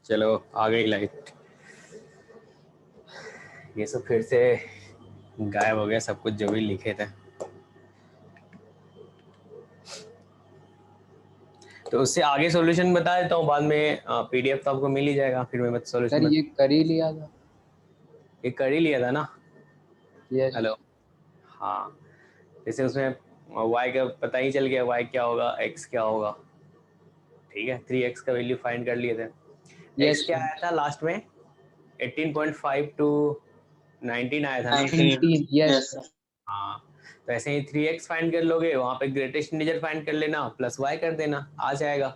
चलो आ गई लाइट। ये सब फिर से गायब हो गया सब कुछ जो भी लिखे थे। तो उससे आगे सॉल्यूशन बता देता हूँ, बाद में पीडीएफ तो आपको मिल ही जाएगा, फिर मैं सॉल्यूशन सर ये कर ही लिया था। ये कर ही लिया था ना। यस। हेलो। हाँ, जैसे उसमें y का पता ही चल गया, y क्या होगा, x क्या होगा। ठीक है, 3x का वैल्यू फाइंड कर लिए थे। x यस क्या आया था लास्ट में? 18.5 टू 19 आया था ना। 19। यस। हाँ, तो ऐसे ही 3x फाइंड कर लोगे, वहाँ पे ग्रेटेस्ट इंटीजर फाइंड कर लेना, प्लस y कर देना, आ जाएगा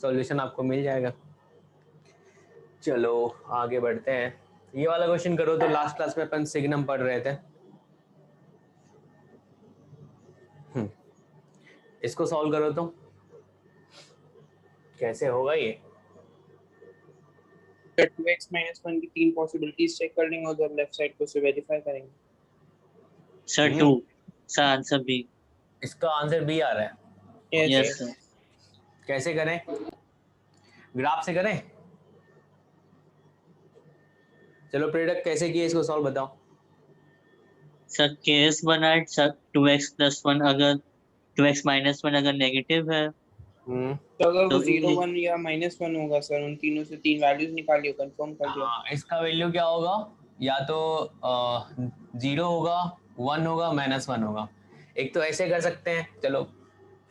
सॉल्यूशन, आपको मिल जाएगा। चलो आगे बढ़ते हैं। ये वाला क्वेश्चन करो तो लास्ट क्लास में अपन सिग्नम पढ़ रहे थे। इसको सॉल्व करो तो कैसे होगा ये? 2x माइनस 1 की 3 पॉसिबिलिटीज चेक कर लेंगे, उधर लेफ्ट साइड को से वेरीफाई करेंगे। Sir 2 sir answer B. इसका आंसर बी आ रहा है। Yes sir. कैसे करें? ग्राफ से करें? चलो प्रेरक कैसे किए इसको सॉल्व बताओ। सर केस बनाए सर 2x प्लस 1 अगर 2x माइनस 1 अगर नेगेटिव है तो अगर वो तो 0 1 या -1 होगा सर, उन तीनों से 3 वैल्यूज निकालिए, कंफर्म कर दिया। हाँ, इसका वैल्यू क्या होगा? या तो 0 होगा, 1 होगा, -1 होगा। एक तो ऐसे कर सकते हैं, चलो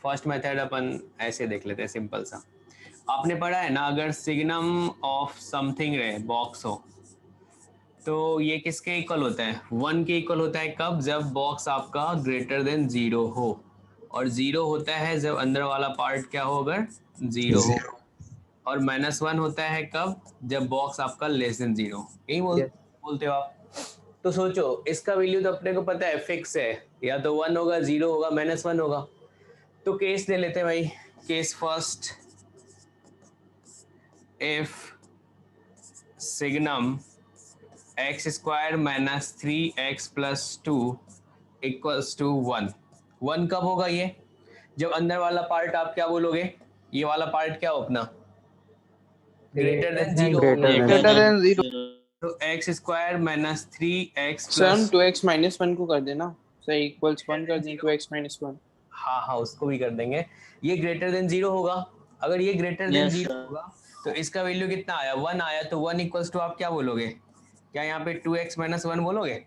फर्स्ट मेथड अपन ऐसे देख लेते हैं, सिंपल सा। आपने पढ़ा है ना, अगर सिग्नम ऑफ समथिंग रहे, बॉक्स हो, तो ये किसके इक्वल होता है? 1 के इक्वल होता है। कब? जब बॉक्स आपका ग्रेटर देन 0 हो, और 0 होता है जब अंदर वाला पार्ट क्या हो, अगर 0 हो। और -1 होता है कब? जब बॉक्स आपका लेस देन 0। यही बोलते हो आप। तो सोचो, इसका वैल्यू तो अपने को पता है, फिक्स है, या तो 1 होगा, 0 होगा, -1 होगा। तो केस ले लेते हैं भाई, case first. If signum x square minus 3x plus 2 equals to 1। 1 कब होगा ये? जब अंदर वाला पार्ट आप क्या बोलोगे, ये वाला पार्ट क्या हो अपना, ग्रेटर देन 0 होगा। Greater then 0। तो x square minus 3x sir हम प्लस 2x -1 को कर देना, सर इक्वल्स 1 कर दें 2x -1। हाँ हाँ, उसको भी कर देंगे। ये ग्रेटर देन 0 होगा। अगर ये ग्रेटर देन यस 0 सर। होगा तो इसका वैल्यू कितना आया? 1 आया। तो 1 इक्वल्स टू आप क्या बोलोगे? क्या यहाँ पे 2x माइनस 1 बोलोगे?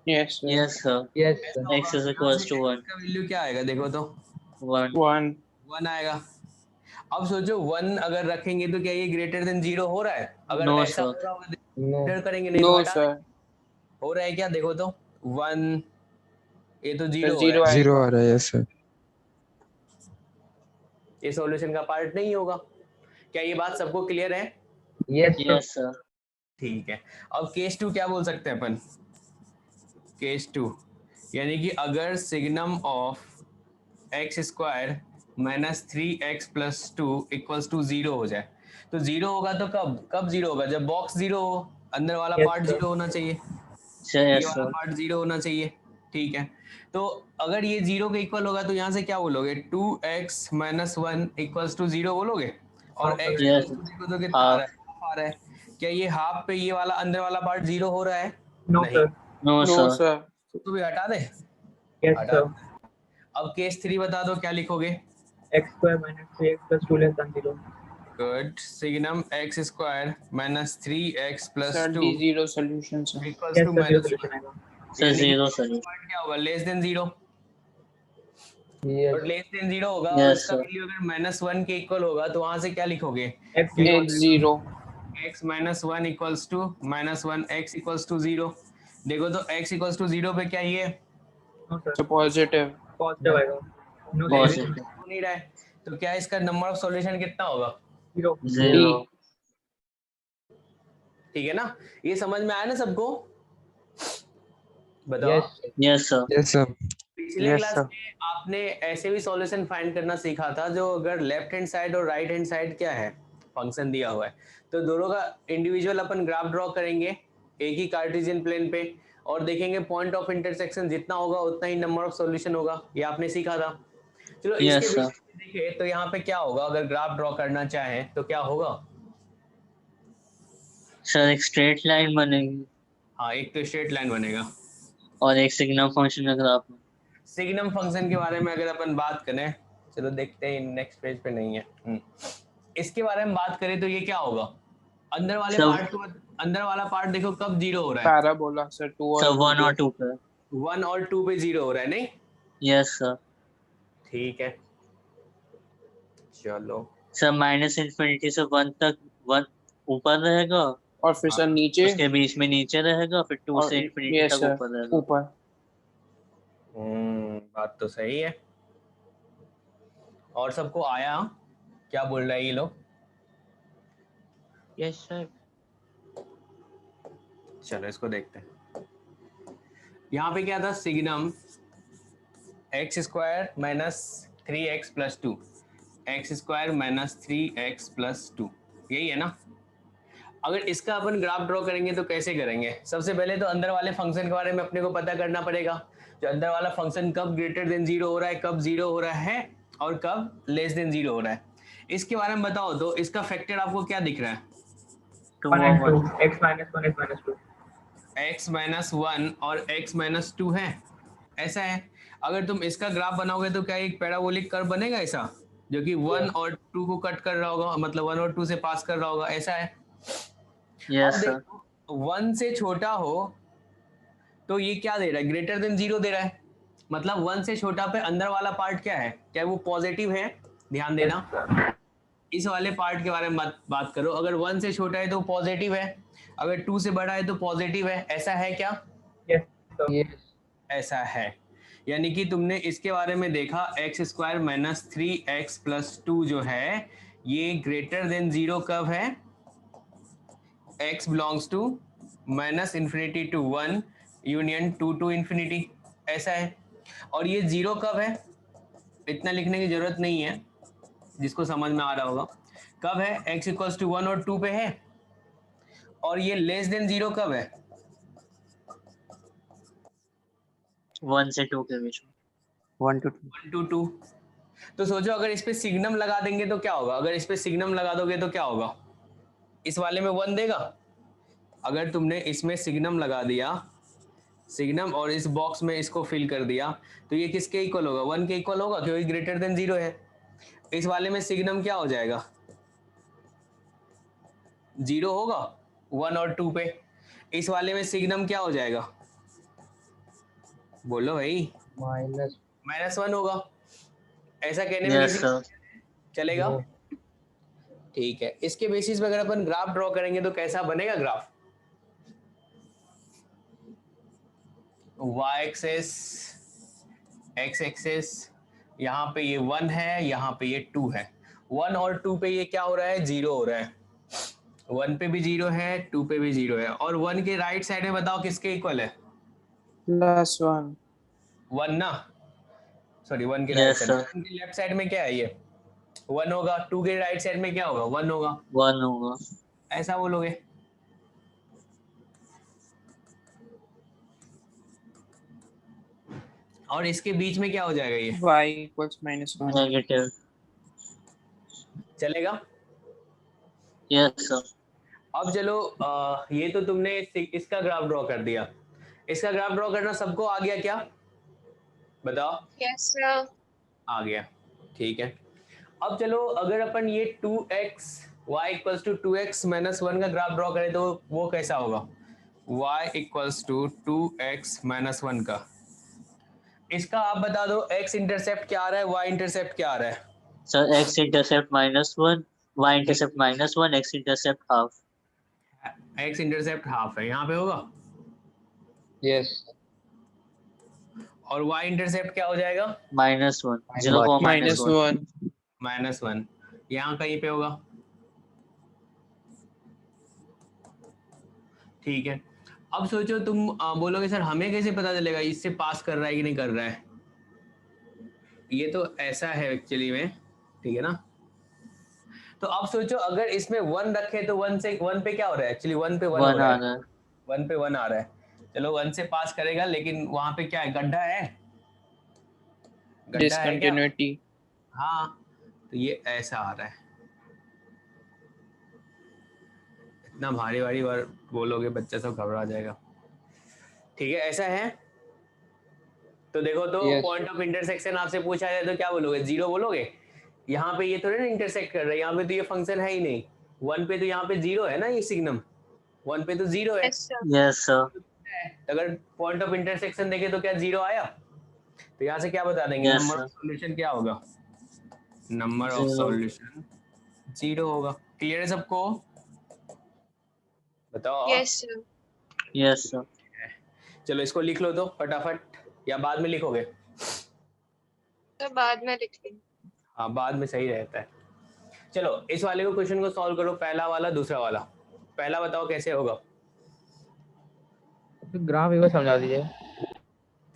Yes sir. Yes sir. Yes ऐसा सर। x होगा। इज यहाँ इक्वल्स से टू x 1 का वैल्यू क्या आएगा देखो तो? 1। 1। 1 आएगा। अब सोचो 1 अगर रखेंगे तो क्या ये ग्रेटर देन 0 हो रहा है? अगर नो ऐसा हो सर। रहा होगा नो। तो करेंगे, नहीं तो नो हटा सर। देंगे। हो रहा है क्या देखो तो? 1, ये तो सर 0 हो रहा 0 है। जीरो आएगा। आ रहा है। Yes sir. ये सॉल्यूशन का पार्ट नहीं होगा। क्या ये बात सबको क्लियर है? Yes yes sir. ठीक है। अब केस 2 क्या बोल सकते हैं अपन? केस 2 यानी कि अगर signum of x square minus 3x plus 2 equals to 0 हो जाए। तो 0 होगा तो कब कब 0 होगा? जब बॉक्स 0 हो, अंदर वाला पार्ट 0 होना चाहिए, ये यस वाला सर। पार्ट 0 होना चाहिए। ठीक है, तो अगर ये 0 के इक्वल होगा तो यहाँ से क्या बोलोगे? 2x माइनस 1 इक्वल्स टू 0 बोलोगे। और x यस। इक्वल्स टू देखो तो कितना आ रहा है? हाफ आ रहा है। क्या ये हाफ पे ये वाला अंदर वाला पार्ट 0 हो रहा है? नहीं। No no sir. सर। तो भी हटा दे। यस हटा सर। दे। अब केस 3 बता दो, क्या लिखोगे? x square minus 3x plus 2 less than 0। Good. Signum x square minus 3x plus sir 2 D0 solution sir. Equals yes to sir, 0 minus solution आएगा। सर यानी कि 0 सर। पार्ट क्या होगा? Less than 0। यस। और लेस देन 0 होगा और yes उसका sir. Value अगर -1 के इक्वल होगा तो वहां से क्या लिखोगे? x 0 X0। x minus 1 equals to -1, x equals to 0। देखो तो x इक्वल्स टू 0 पे क्या ये नो सर, तो पॉजिटिव। पॉजिटिव आएगा। No less solution. देन हो नहीं रहा है, तो क्या इसका नंबर ऑफ सॉल्यूशन कितना होगा? 0। 0। ठीक है ना? ये समझ में आया ना सबको? बताओ। Yes. Yes sir. Yes sir. पिछले Yes, क्लास sir. में आपने ऐसे भी सॉल्यूशन फाइंड करना सीखा था, जो अगर लेफ्ट हैंड साइड और राइट हैंड साइड क्या है, फंक्शन दिया हुआ है, तो दोनों का इंडिविजुअल अपन ग्राफ ड्रॉ करेंगे एक ही कार्टेशियन प्लेन पे, और देखेंगे पॉइंट ऑफ इंटरसेक्शन जितना होगा उतना ही नंबर ऑफ सॉल्यूशन होगा। ये आपने सीखा था। चलो इसके यस सर। बेसिस पे देखें तो यहाँ पे क्या होगा, अगर ग्राफ ड्रॉ करना चाहें तो क्या होगा? सर एक स्ट्रेट लाइन बनेगी हाँ, एक तो स्ट्रेट लाइन बनेगा। और एक सिग्नम फंक्शन का ग्राफ में। सिग्नम फंक्शन के बारे में अगर अपन बात करें, चलो देखते हैं, नेक्स्ट पेज पे नहीं है। इसके बारे में बात करें तो ये क्या होगा, अंदर वाले सब पार्ट को, अंदर वाला पार्ट देखो कब जीरो हो रहा है, पैराबोला सर 2 और सब 2 1 और 2 पे। 1 और 2 पे जीरो हो रहा है, नहीं? Yes sir. ठीक है, चलो। सर माइनस इन्फिनिटी से 1 तक 1 ऊपर रहेगा, और फिर सर नीचे उसके बीच में नीचे रहेगा, फिर 2 और से इन्फिनिटी ये तक सर ऊपर रहेगा। ऊपर। बात तो सही है। और सबको आया? क्या बोल रहा है ये लोग? Yes sir. चलो इसको देखते हैं। यहाँ पे क्या था, signum x square minus 3x plus 2, x square minus 3x plus 2, यही है ना? अगर इसका अपन ग्राफ ड्रॉ करेंगे तो कैसे करेंगे? सबसे पहले तो अंदर वाले फंक्शन के बारे में अपने को पता करना पड़ेगा, जो अंदर वाला फंक्शन कब ग्रेटर देन जीरो हो रहा है, कब जीरो हो रहा है और कब लेस देन जीरो हो रहा है। इसके बारे में बताओ तो इसका फैक्टर आपको क्या दिख रहा है? 2 1 और and 2, 1। x minus 1, x minus 2. x minus one और x माइनस टू है, ऐसा है। अगर तुम इसका ग्राफ बनाओगे तो क्या एक पैराबोलिक कर्व बनेगा ऐसा, जो कि 1 और 2 को कट कर रहा होगा, मतलब 1 और 2 से पास कर रहा होगा, ऐसा है। अब यस सर। देखो 1 से छोटा हो तो ये क्या दे रहा है, ग्रेटर देन जीरो दे रहा है, मतलब 1 से छोटा पे अंदर वाला पार्ट क्या है, क्या वो पॉजिटिव है? ध्यान Yes, देना, sir. इस वाले पार्ट के बारे में बात करो। अगर 1 से छोटा है तो पॉजिटिव है, अगर 2 से बड़ा है तो पॉजिटिव है, ऐसा है क्या? Yes, sir. यस ऐसा है। यानी कि तुमने इसके बारे में देखा, x square minus 3x plus 2 जो है ये ग्रेटर देन जीरो कब है? x belongs to minus infinity to 1 union 2 to infinity, ऐसा है। और ये जीरो कब है, इतना लिखने की जरूरत नहीं है, जिसको समझ में आ रहा होगा। कब है? x इक्वल्स टू 1 और 2 पे है। और ये लेस देन जीरो कब है? 1 से 2 के बीच में। 1 to 2 1 to 2। तो सोचो अगर इस पे सिग्नम लगा देंगे तो क्या होगा, अगर इस पे सिग्नम लगा दोगे तो क्या होगा, इस वाले में 1 देगा। अगर तुमने इसमें सिग्नम लगा दिया, सिग्नम, और इस बॉक्स में इसको फिल कर दिया, तो ये किसके इक्वल होगा? 1 के इक्वल होगा, क्योंकि ग्रेटर देन जीरो है। इस वाले में सिग्नम क्या हो जाएगा? जीरो होगा 1 और 2 पे। इस वाले में सिग्नम क्या हो जाएगा, बोलो भाई? माइनस -1 होगा। ऐसा कहने में यस किसी सर। चलेगा? ठीक है, इसके बेसिस पे अगर अपन ग्राफ ड्रॉ करेंगे तो कैसा बनेगा graph? y axis, x axis, यहाँ पे ये 1 है, यहाँ पे ये 2 है। 1 और 2 पे ये क्या हो रहा है, जीरो हो रहा है। 1 पे भी जीरो है, 2 पे भी जीरो है। और 1 के राइट साइड में बताओ किसके इक्वल है? +1 1 ना, सॉरी 1 के राइट यस साइड, सर। 1 के लेफ्ट साइड में क्या है, ये 1 होगा। 2 के राइट साइड में क्या होगा, 1 होगा। 1 होगा। ऐसा बोलोगे? और इसके बीच में क्या हो जाएगा, ये y equals -1 नेगेटिव। चलेगा? Yes sir. अब चलो ये तो तुमने इसका ग्राफ ड्रॉ कर दिया, इसका ग्राफ ड्रॉ करना सबको आ गया क्या, बताओ? Yes, sir. आ गया, ठीक है। अब चलो अगर अपन ये 2x y equals to 2x minus 1 का ग्राफ ड्रॉ करें तो वो कैसा होगा, y equals to 2x minus 1 का। इसका आप बता दो, x इंटरसेप्ट क्या आ रहा है, y इंटरसेप्ट क्या आ रहा है? Sir x intercept -1, y intercept -1, x intercept half. x intercept half है, यहाँ पे होगा। यस और y इंटरसेप्ट क्या हो जाएगा? -1, 0, -1। -1 -1, यहाँ कहीं पे होगा। ठीक है। अब सोचो तुम बोलोगे सर हमें कैसे पता चलेगा इससे पास कर रहा है कि नहीं कर रहा है? ये तो ऐसा है एक्चुअली में, ठीक है ना? तो अब सोचो अगर इसमें 1 रखे तो 1 से 1 पे क्या हो रहा है, एक्चुअली 1 पे 1 हो 1 रहा आ है, रहा है। 1 पे 1 आ रहा है। चलो 1 से पास करेगा, लेकिन वहां पे क्या है, गड्ढा है, गड्ढा है क्या? डिसकंटिन्यूटी हाँ, तो ये ऐसा आ रहा है, इतना भारी भारी बार बोलोगे बच्चा सब घबरा जाएगा। ठीक है, ऐसा है। तो देखो तो Yes. पॉइंट ऑफ इंटरसेक्शन आपसे पूछा जाए तो क्या बोलोगे? 0 बोलोगे? यहाँ पे ये थोड़े ना इंटरसेक्ट कर रहे हैं, यहाँ पे तो ये फंक्शन है ही नहीं। 1 पे तो यहाँ पे 0 है ना, ये सिग्नम 1 पे तो 0 है। Yes, sir. Yes, sir. तो अगर पॉइंट ऑफ इंटरसेक्शन देखे तो क्या 0 आया? तो यहाँ से क्या बता देंगे? Yes, number sir. Of solution क्या होगा? Number of Zero. सॉल्यूशन 0 होगा। क्लियर है सबको? बताओ। Yes, sir. Yes, sir. चलो इसको लिख लो तो फटाफट, या बाद में लिखोगे? तो बाद में लिख लेंगे। हाँ, बाद में सही रहता है। चलो इस वाले को क्वेश्चन को सॉल्व करो, पहला वाला दूसरा वाला। पहला बताओ कैसे होगा? ग्राफ एक बार समझा दीजिए।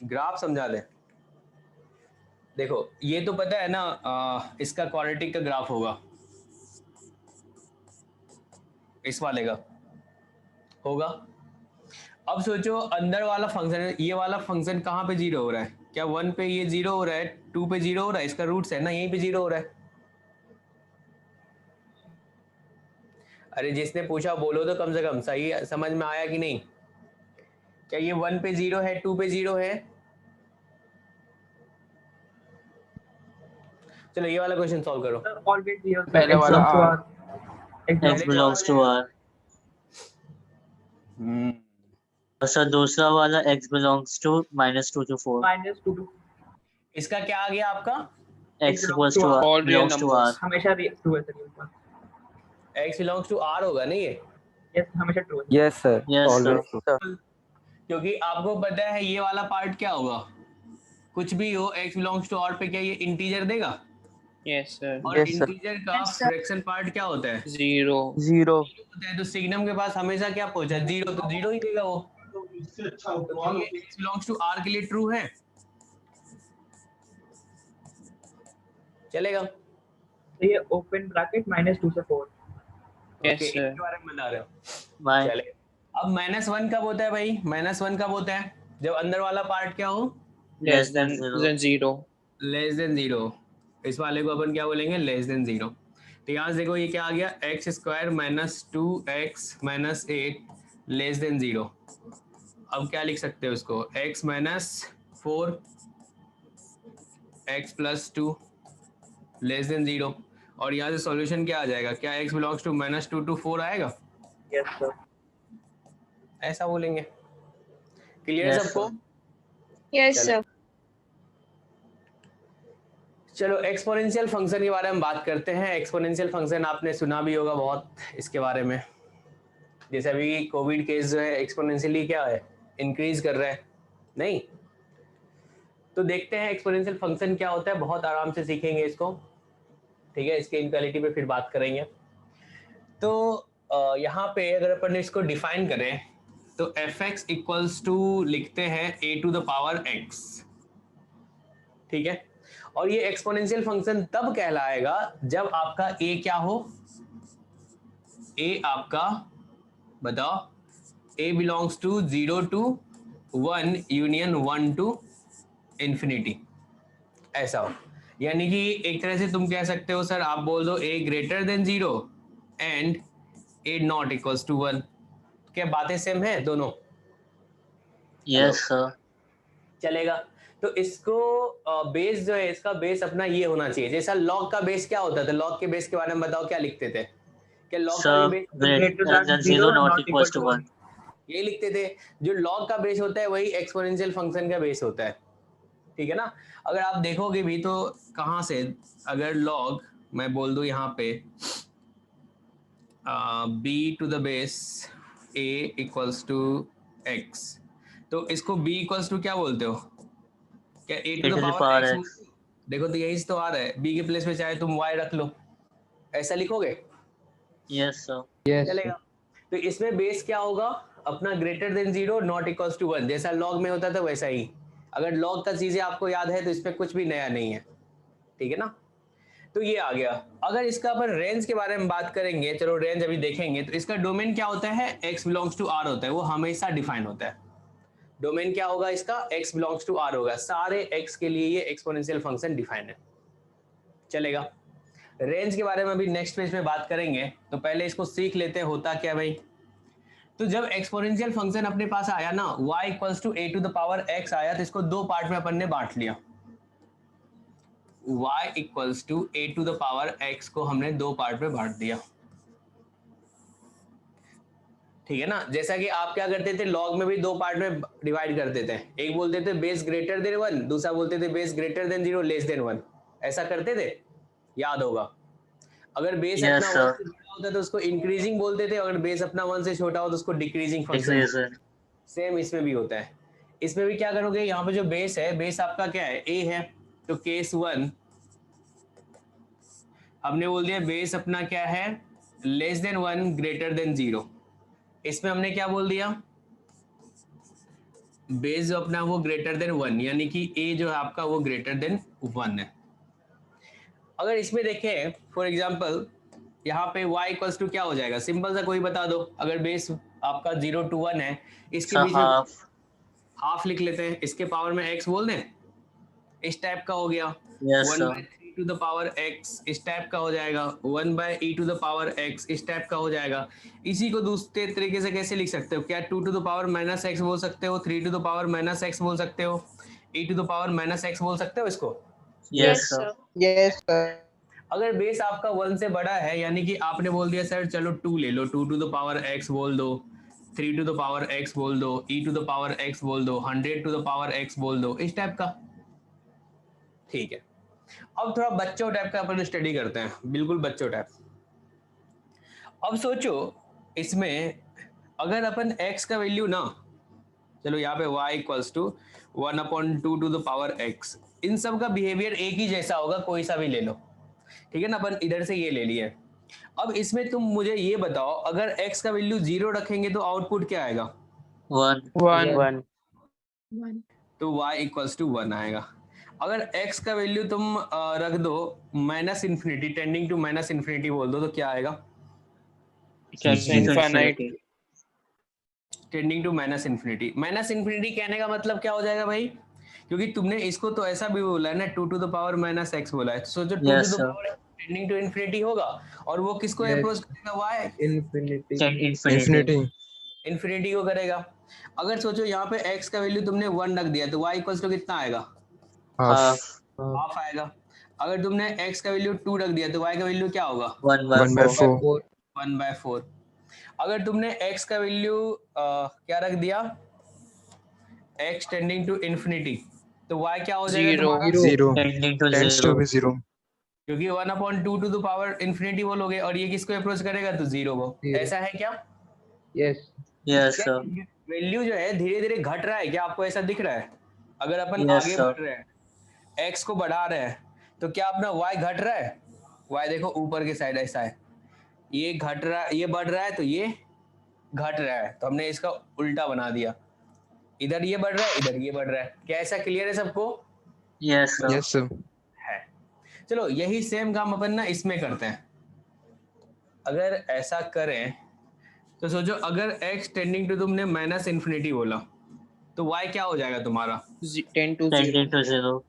ग्राफ समझा दे। देखो ये तो पता है ना, इसका क्वाड्रेटिक का ग्राफ होगा, इस वाले का होगा। अब सोचो अंदर वाला फंक्शन, ये वाला फंक्शन कहाँ पे 0 हो रहा है? क्या 1 पे ये 0 हो रहा है, 2 पे 0 हो रहा है? इसका रूट्स है ना, यहीं पे 0 हो रहा है। अरे जिसने पूछा बोलो तो कम से कम, सही समझ में आया कि नहीं? क्या ये 1 पे 0 है, 2 पे 0 है? चलो ये वाला क्वेश्चन सॉल्व करो। ऑलवेज 0 पहले वाला X belongs to R. और सर दूसरा वाला X belongs to -2 to 4. -2 to इसका क्या आ गया आपका? X equals to R. All real Belongs to R. numbers. हमेशा ट्रू है सर ये ऊपर। x belongs to r होगा नहीं ये? यस, हमेशा ट्रू है। Yes, sir. Yes, Always sir. true. क्योंकि आपको पता है ये वाला पार्ट क्या होगा, कुछ भी हो x belongs to r पे क्या ये इंटीजर देगा? Yes, sir. और Yes, sir. इंटीजर का Yes, sir. फ्रैक्शन पार्ट क्या होता है? 0. 0. होता है। तो सिग्नम के पास हमेशा क्या पहुंचा? 0, तो 0 ही देगा वो। तो ये x belongs to r के लिए ट्रू है, चलेगा? तो ये ओपन ब्रैकेट -2 से 4। Yes, okay, sir. इसके बारे में बता रहे हो। My चले, अब -1 कब होता है भाई? -1 कब होता है? जब अंदर वाला पार्ट क्या हो? less than 0. 0. Less than 0। इस वाले को अपन क्या बोलेंगे? Less than 0। तो यहाँ से देखो ये क्या आ गया? x² - 2x - 8 less than 0। अब क्या लिख सकते हो इसको? x - 4 x + 2 less than 0। और यहाँ से सॉल्यूशन क्या आ जाएगा? क्या x belongs to -2 to 4 आएगा? Yes sir. ऐसा बोलेंगे। क्लियर Yes, सबको? Yes, चलो। sir. चलो एक्सपोनेंशियल फंक्शन के बारे में बात करते हैं। एक्सपोनेंशियल फंक्शन आपने सुना भी होगा बहुत इसके बारे में। जैसे अभी कोविड केस जो है एक्सपोनेंशियली क्या है, इंक्रीज कर रहा है, नहीं? तो देखते हैं एक्सपोनेंशियल फंक्शन क्या होता है, बहुत आराम से सीखेंगे इसको। ठीक है, इसके इनक्वालिटी पे फिर बात करेंगे। तो यहाँ पे अगर अपन इसको डिफाइन करें तो fx = लिखते हैं a⁴x। ठीक है, और ये एक्सपोनेंशियल फंक्शन तब कहलाएगा जब आपका a क्या हो? a आपका बताओ, a belongs to 0 to 1 union 1 to infinity, ऐसा हो। यानी कि एक तरह से तुम कह सकते हो सर, आप बोल दो a > 0 and a not equals to 1। क्या बातें सेम है दोनों? Yes, sir. चलेगा। तो इसको बेस जो है, इसका बेस अपना ये होना चाहिए। जैसा लॉग का बेस क्या होता था? लॉग के बेस के बारे में बताओ, क्या लिखते थे? क्या लॉग का Sir, base greater than 0 not equals to 1. यही लिखते थे? जो लॉग का बेस होता है वही एक्सपोनेंशियल फंक्शन का बेस होता है। ठीक है ना? अगर आप देखोगे भी तो कहाँ से, अगर लॉग मैं बोल दूं यहाँ पे b⁴ a = x, तो इसको b = क्या बोलते हो? क्या a⁴ x? देखो तो यही तो आ रहा है, b के प्लेस पे चाहे तुम y रख लो, ऐसा लिखोगे? Yes, sir. Yes. चलेगा। तो इसमें बेस क्या होगा अपना? > 0 not equals to 1। जैसा लॉग में होता था वैसा ही। अगर लॉग का चीजें आपको याद है तो इसमें कुछ भी नया नहीं है। ठीक है ना? तो ये आ गया। अगर इसका अपन रेंज के बारे में बात करेंगे, चलो रेंज अभी देखेंगे, तो इसका डोमेन क्या होता है? x belongs to r होता है, वो हमेशा डिफाइन होता है। डोमेन क्या होगा इसका? x belongs to r होगा। सारे x के लिए ये एक्सपोनेंशियल फंक्शन डिफाइन है। चलेगा। रेंज के बारे में अभी नेक्स्ट पेज में बात करेंगे, तो पहले इसको सीख लेते हैं होता क्या भाई। तो जब एक्सपोनेंशियल फंक्शन अपने पास आया ना y equals to a to the power x आया, तो इसको दो पार्ट में अपन ने बांट लिया। y equals to a to the power x को हमने दो पार्ट में बांट दिया, ठीक है ना। जैसा कि आप क्या करते थे, लॉग में भी दो पार्ट में डिवाइड करते थे, एक बोलते थे बेस ग्रेटर देन 1, दूसरा बोलते थे base greater than 0 less than 1, ऐसा करते थे, याद होगा। अगर बेस Yes, अपना sir. 1 से बड़ा होता तो उसको इंक्रीजिंग बोलते थे, अगर बेस अपना 1 से छोटा हो तो उसको decreasing function. Yes, sir. Same इसमें भी होता है। इसमें भी क्या करोगे, यहाँ पे जो बेस है, बेस आपका क्या है, a है, तो केस 1 हमने बोल दिया बेस अपना क्या है, लेस देन 1 ग्रेटर देन 0। इसमें हमने क्या बोल दिया, बेस जो अपना वो ग्रेटर देन 1, यानी कि a जो है आपका वो ग्रेटर देन 1 है। अगर इसमें देखें फॉर एग्जांपल, यहाँ पे y इक्वल्स टू क्या हो जाएगा, सिंपल सा कोई बता दो। अगर बेस आपका 0 to 1 है, इसके So बीच में half. हाफ लिख लेते हैं, इसके पावर में x बोल दें, इस टाइप का हो गया। Yes, 1 sir. by 3 to the power x इस टाइप का हो जाएगा, 1 by e to the power x इस टाइप का हो जाएगा। इसी को दूसरे तरीके से कैसे लिख सकते हो, क्या 2 to the power minus x बोल सकते हो, 3 to the power minus x बोल सकते हो, e to the power minus x बोल सकते हो इसको। Yes, sir. Yes, sir. अगर बेस आपका 1 से बड़ा है, यानी कि आपने बोल दिया सर चलो 2 ले लो, 2 to the power x बोल दो, 3 to the power x बोल दो, e to the power x बोल दो, 100 to the power x बोल दो, इस टाइप का, ठीक है। अब थोड़ा बच्चों टाइप का अपन स्टडी करते हैं, बिल्कुल बच्चों टाइप। अब सोचो इसमें अगर अपन x का वैल्यू ना, चलो यहाँ पे y equals to 1/2 to the power x, इन सब का बिहेवियर एक ही जैसा होगा, कोई सा भी ले लो, ठीक है ना। अपन इधर से ये ले लिए। अब इसमें तुम मुझे ये बताओ, अगर x का वैल्यू 0 रखेंगे तो आउटपुट क्या आएगा, 1. 1. तो y इक्वल्स टू 1 आएगा। अगर x का वैल्यू तुम रख दो minus infinity, tending to minus infinity बोल दो, तो क्या आएगा, Infinite. Tending to minus infinity. Minus infinity कहने का मतलब क्या हो जाएगा भाई, क्योंकि तुमने इसको तो ऐसा भी बोला है ना, 2 to the power minus x बोला है, तो सोचो 2 Yes, to the sir. power tending to infinity होगा, और वो किसको Yes. अप्रोच करेगा, y Infinity. Infinity. इन्फिनिटी को करेगा। अगर सोचो यहाँ पे x का वैल्यू तुमने 1 रख दिया, तो y इक्वल्स टू कितना आएगा, Half. हाफ आएगा। अगर तुमने x का वैल्यू 2 रख दिया, तो y का वैल्यू क्या होगा, 1/4. 1/4। अगर तुमने x का वैल्यू क्या रख दिया, x टेंडिंग टू इन्फिनिटी, तो y क्या हो जाएगा Zero. तुम्हारा, 0 Tending to tends to 0. be 0. क्योंकि 1/2 टू द पावर इन्फिनिटी बोलोगे, और ये किसको अप्रोच करेगा, तो 0 को। Zero. ऐसा है क्या, Yes. Yes, sir. वैल्यू जो है धीरे धीरे घट रहा है क्या, आपको ऐसा दिख रहा है। अगर अपन Yes, आगे sir. बढ़ रहे हैं, x को बढ़ा रहे हैं, तो क्या अपना y घट रहा है, y देखो ऊपर के साइड ऐसा है, ये घट रहा है, ये बढ़ रहा है, तो ये घट रहा है, तो हमने इसका उल्टा बना दिया, इधर ये बढ़ रहा है, इधर ये बढ़ रहा है। क्या ऐसा क्लियर है सबको, Yes, sir. Yes, sir. है। चलो यही सेम काम अपन ना इसमें करते हैं। अगर ऐसा करें तो सोचो अगर x टेंडिंग टू तुमने माइनस इन्फिनिटी बोला, तो y क्या हो जाएगा तुम्हारा, 10 to 0. Tending to 0.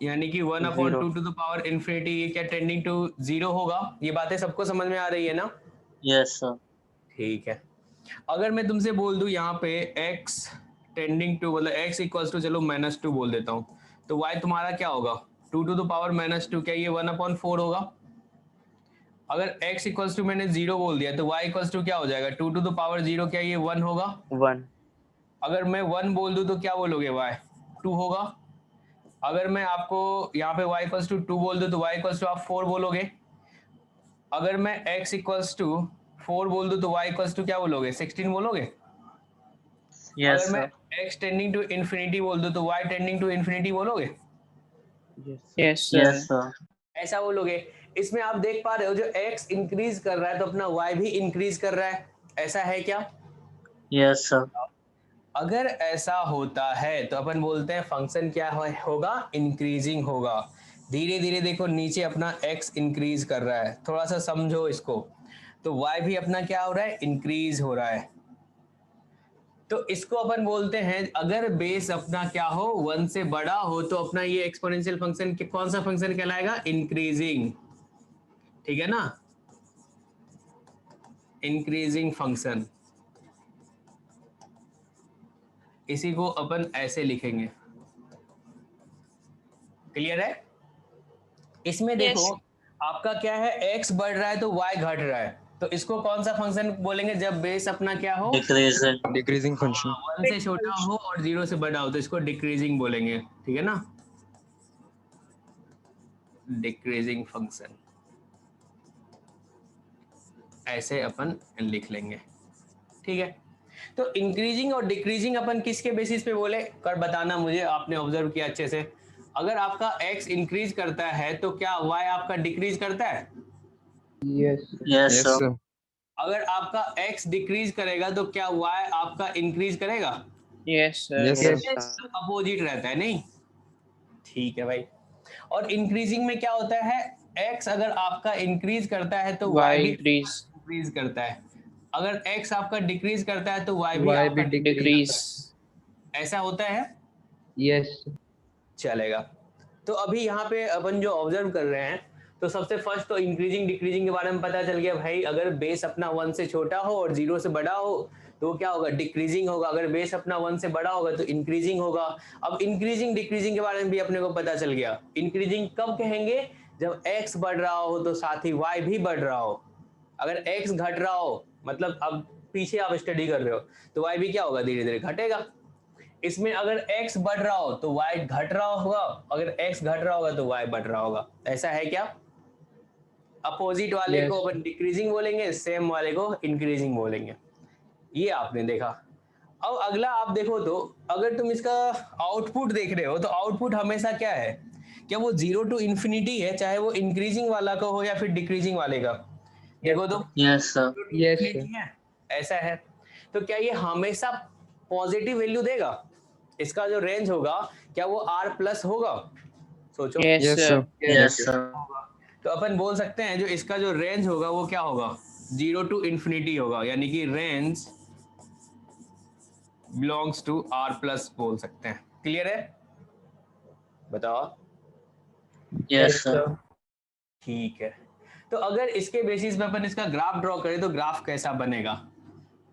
यानी कि 1/2 टू द पावर इन्फिनिटी, ये क्या टेंडिंग टू 0 होगा। ये बातें सबको समझ में आ रही है ना, Yes, sir. ठीक है। अगर मैं तुमसे बोल दूं यहाँ पे x टेंडिंग टू, मतलब x इक्वल्स टू, चलो -2 बोल देता हूँ, तो y तुम्हारा क्या होगा, 2 to the power -2, क्या ये 1/4 होगा। अगर x इक्वल्स टू मैंने 0 बोल दिया, तो y इक्वल्स टू क्या हो जाएगा, 2 to the power 0, क्या ये 1 होगा। 1. अगर मैं 1 बोल दूं तो क्या बोलोगे, y 2 होगा। अगर मैं आपको यहाँ पे y इक्वल्स टू 2 बोल दूं, तो y इक्वल्स टू आप 4 बोलोगे। अगर मैं x इक्वल्स टू 4 बोल दूं, तो y इक्वल्स टू क्या बोलोगे, 16 बोलोगे। Yes, अगर मैं sir. x tending to infinity बोल दूं, तो y टेंडिंग टू इन्फिनिटी बोलोगे, Yes, sir. Yes, sir. ऐसा बोलोगे। इसमें आप देख पा रहे हो, जो x इंक्रीज कर रहा है तो अपना y भी इंक्रीज कर रहा है, ऐसा है क्या। Yes, sir. अगर ऐसा होता है तो अपन बोलते हैं फंक्शन क्या होगा, इंक्रीजिंग होगा। धीरे धीरे देखो नीचे अपना x इंक्रीज कर रहा है, थोड़ा सा समझो इसको, तो y भी अपना क्या हो रहा है, इंक्रीज हो रहा है। तो इसको अपन बोलते हैं, अगर बेस अपना क्या हो 1 से बड़ा हो, तो अपना ये एक्सपोनेंशियल फंक्शन कौन सा फंक्शन कहलाएगा, इंक्रीजिंग, ठीक है ना, इंक्रीजिंग फंक्शन। इसी को अपन ऐसे लिखेंगे। क्लियर है? इसमें देखो आपका क्या है, x बढ़ रहा है तो y घट रहा है, तो इसको कौन सा फंक्शन बोलेंगे जब बेस अपना क्या हो, डिक्रीजिंग। Decreasing function. 1 से छोटा हो और 0 से बड़ा हो, तो इसको डिक्रीजिंग बोलेंगे। ठीक है ना, डिक्रीजिंग फंक्शन ऐसे अपन लिख लेंगे। ठीक है, तो इंक्रीजिंग और डिक्रीजिंग अपन किसके बेसिस पे बोले कर बताना मुझे, आपने ऑब्जर्व किया अच्छे से। अगर आपका x इंक्रीज करता है तो क्या y आपका डिक्रीज करता है? Yes. Yes yes sir. Sir. अगर आपका x डिक्रीज करेगा तो क्या y आपका इंक्रीज करेगा? Yes, sir. Yes, sir. Opposite रहता है नहीं? ठीक है भाई। और इंक्रीजिंग में क्या होता है, x अगर आपका इंक्रीज करता है तो y Y भी increase. इंक्रीज करता है, अगर x आपका डिक्रीज करता है तो y भी Y आपका भी decrease. ऐसा होता है। Yes. चलेगा। तो अभी यहाँ पे अपन जो ऑब्जर्व कर रहे हैं, तो सबसे फर्स्ट तो इंक्रीजिंग डिक्रीजिंग के बारे में पता चल गया भाई। अगर बेस अपना 1 से छोटा हो और 0 से बड़ा हो तो क्या होगा, डिक्रीजिंग होगा। अगर बेस अपना 1 से बड़ा होगा तो इंक्रीजिंग होगा। अब इंक्रीजिंग डिक्रीजिंग के बारे में भी अपने को पता चल गया। इंक्रीजिंग कब कहेंगे, जब x बढ़ रहा हो तो साथ ही y भी बढ़ रहा हो। अगर x घट रहा हो, मतलब अब पीछे आप स्टडी कर रहे हो, तो y भी क्या होगा, धीरे धीरे घटेगा। इसमें अगर x बढ़ रहा हो तो y घट रहा होगा, अगर x घट रहा होगा तो y बढ़ रहा होगा। ऐसा है क्या? अपोजिट वाले Yes. को अपन डिक्रीजिंग बोलेंगे, सेम वाले को इंक्रीजिंग बोलेंगे। ये आपने देखा। अब अगला आप देखो, तो अगर तुम इसका आउटपुट देख रहे हो तो आउटपुट हमेशा क्या है, क्या वो 0 टू इंफिनिटी है, चाहे वो इंक्रीजिंग वाला का हो या फिर डिक्रीजिंग वाले का। देखो तो yes sir. Yes, sir. infinity है, ऐसा है। तो क्या ये हमेशा पॉजिटिव वैल्यू देगा? इसका जो रेंज होगा क्या वो r प्लस होगा? सोचो। Yes, Yes, sir. sir. Yes sir. तो अपन बोल सकते हैं जो इसका जो रेंज होगा वो क्या होगा, 0 टू इंफिनिटी होगा, यानी कि range belongs to r plus बोल सकते हैं। क्लियर है? बताओ। Yes sir. ठीक है, तो अगर इसके बेसिस पे अपन इसका ग्राफ ड्रॉ करें तो ग्राफ कैसा बनेगा,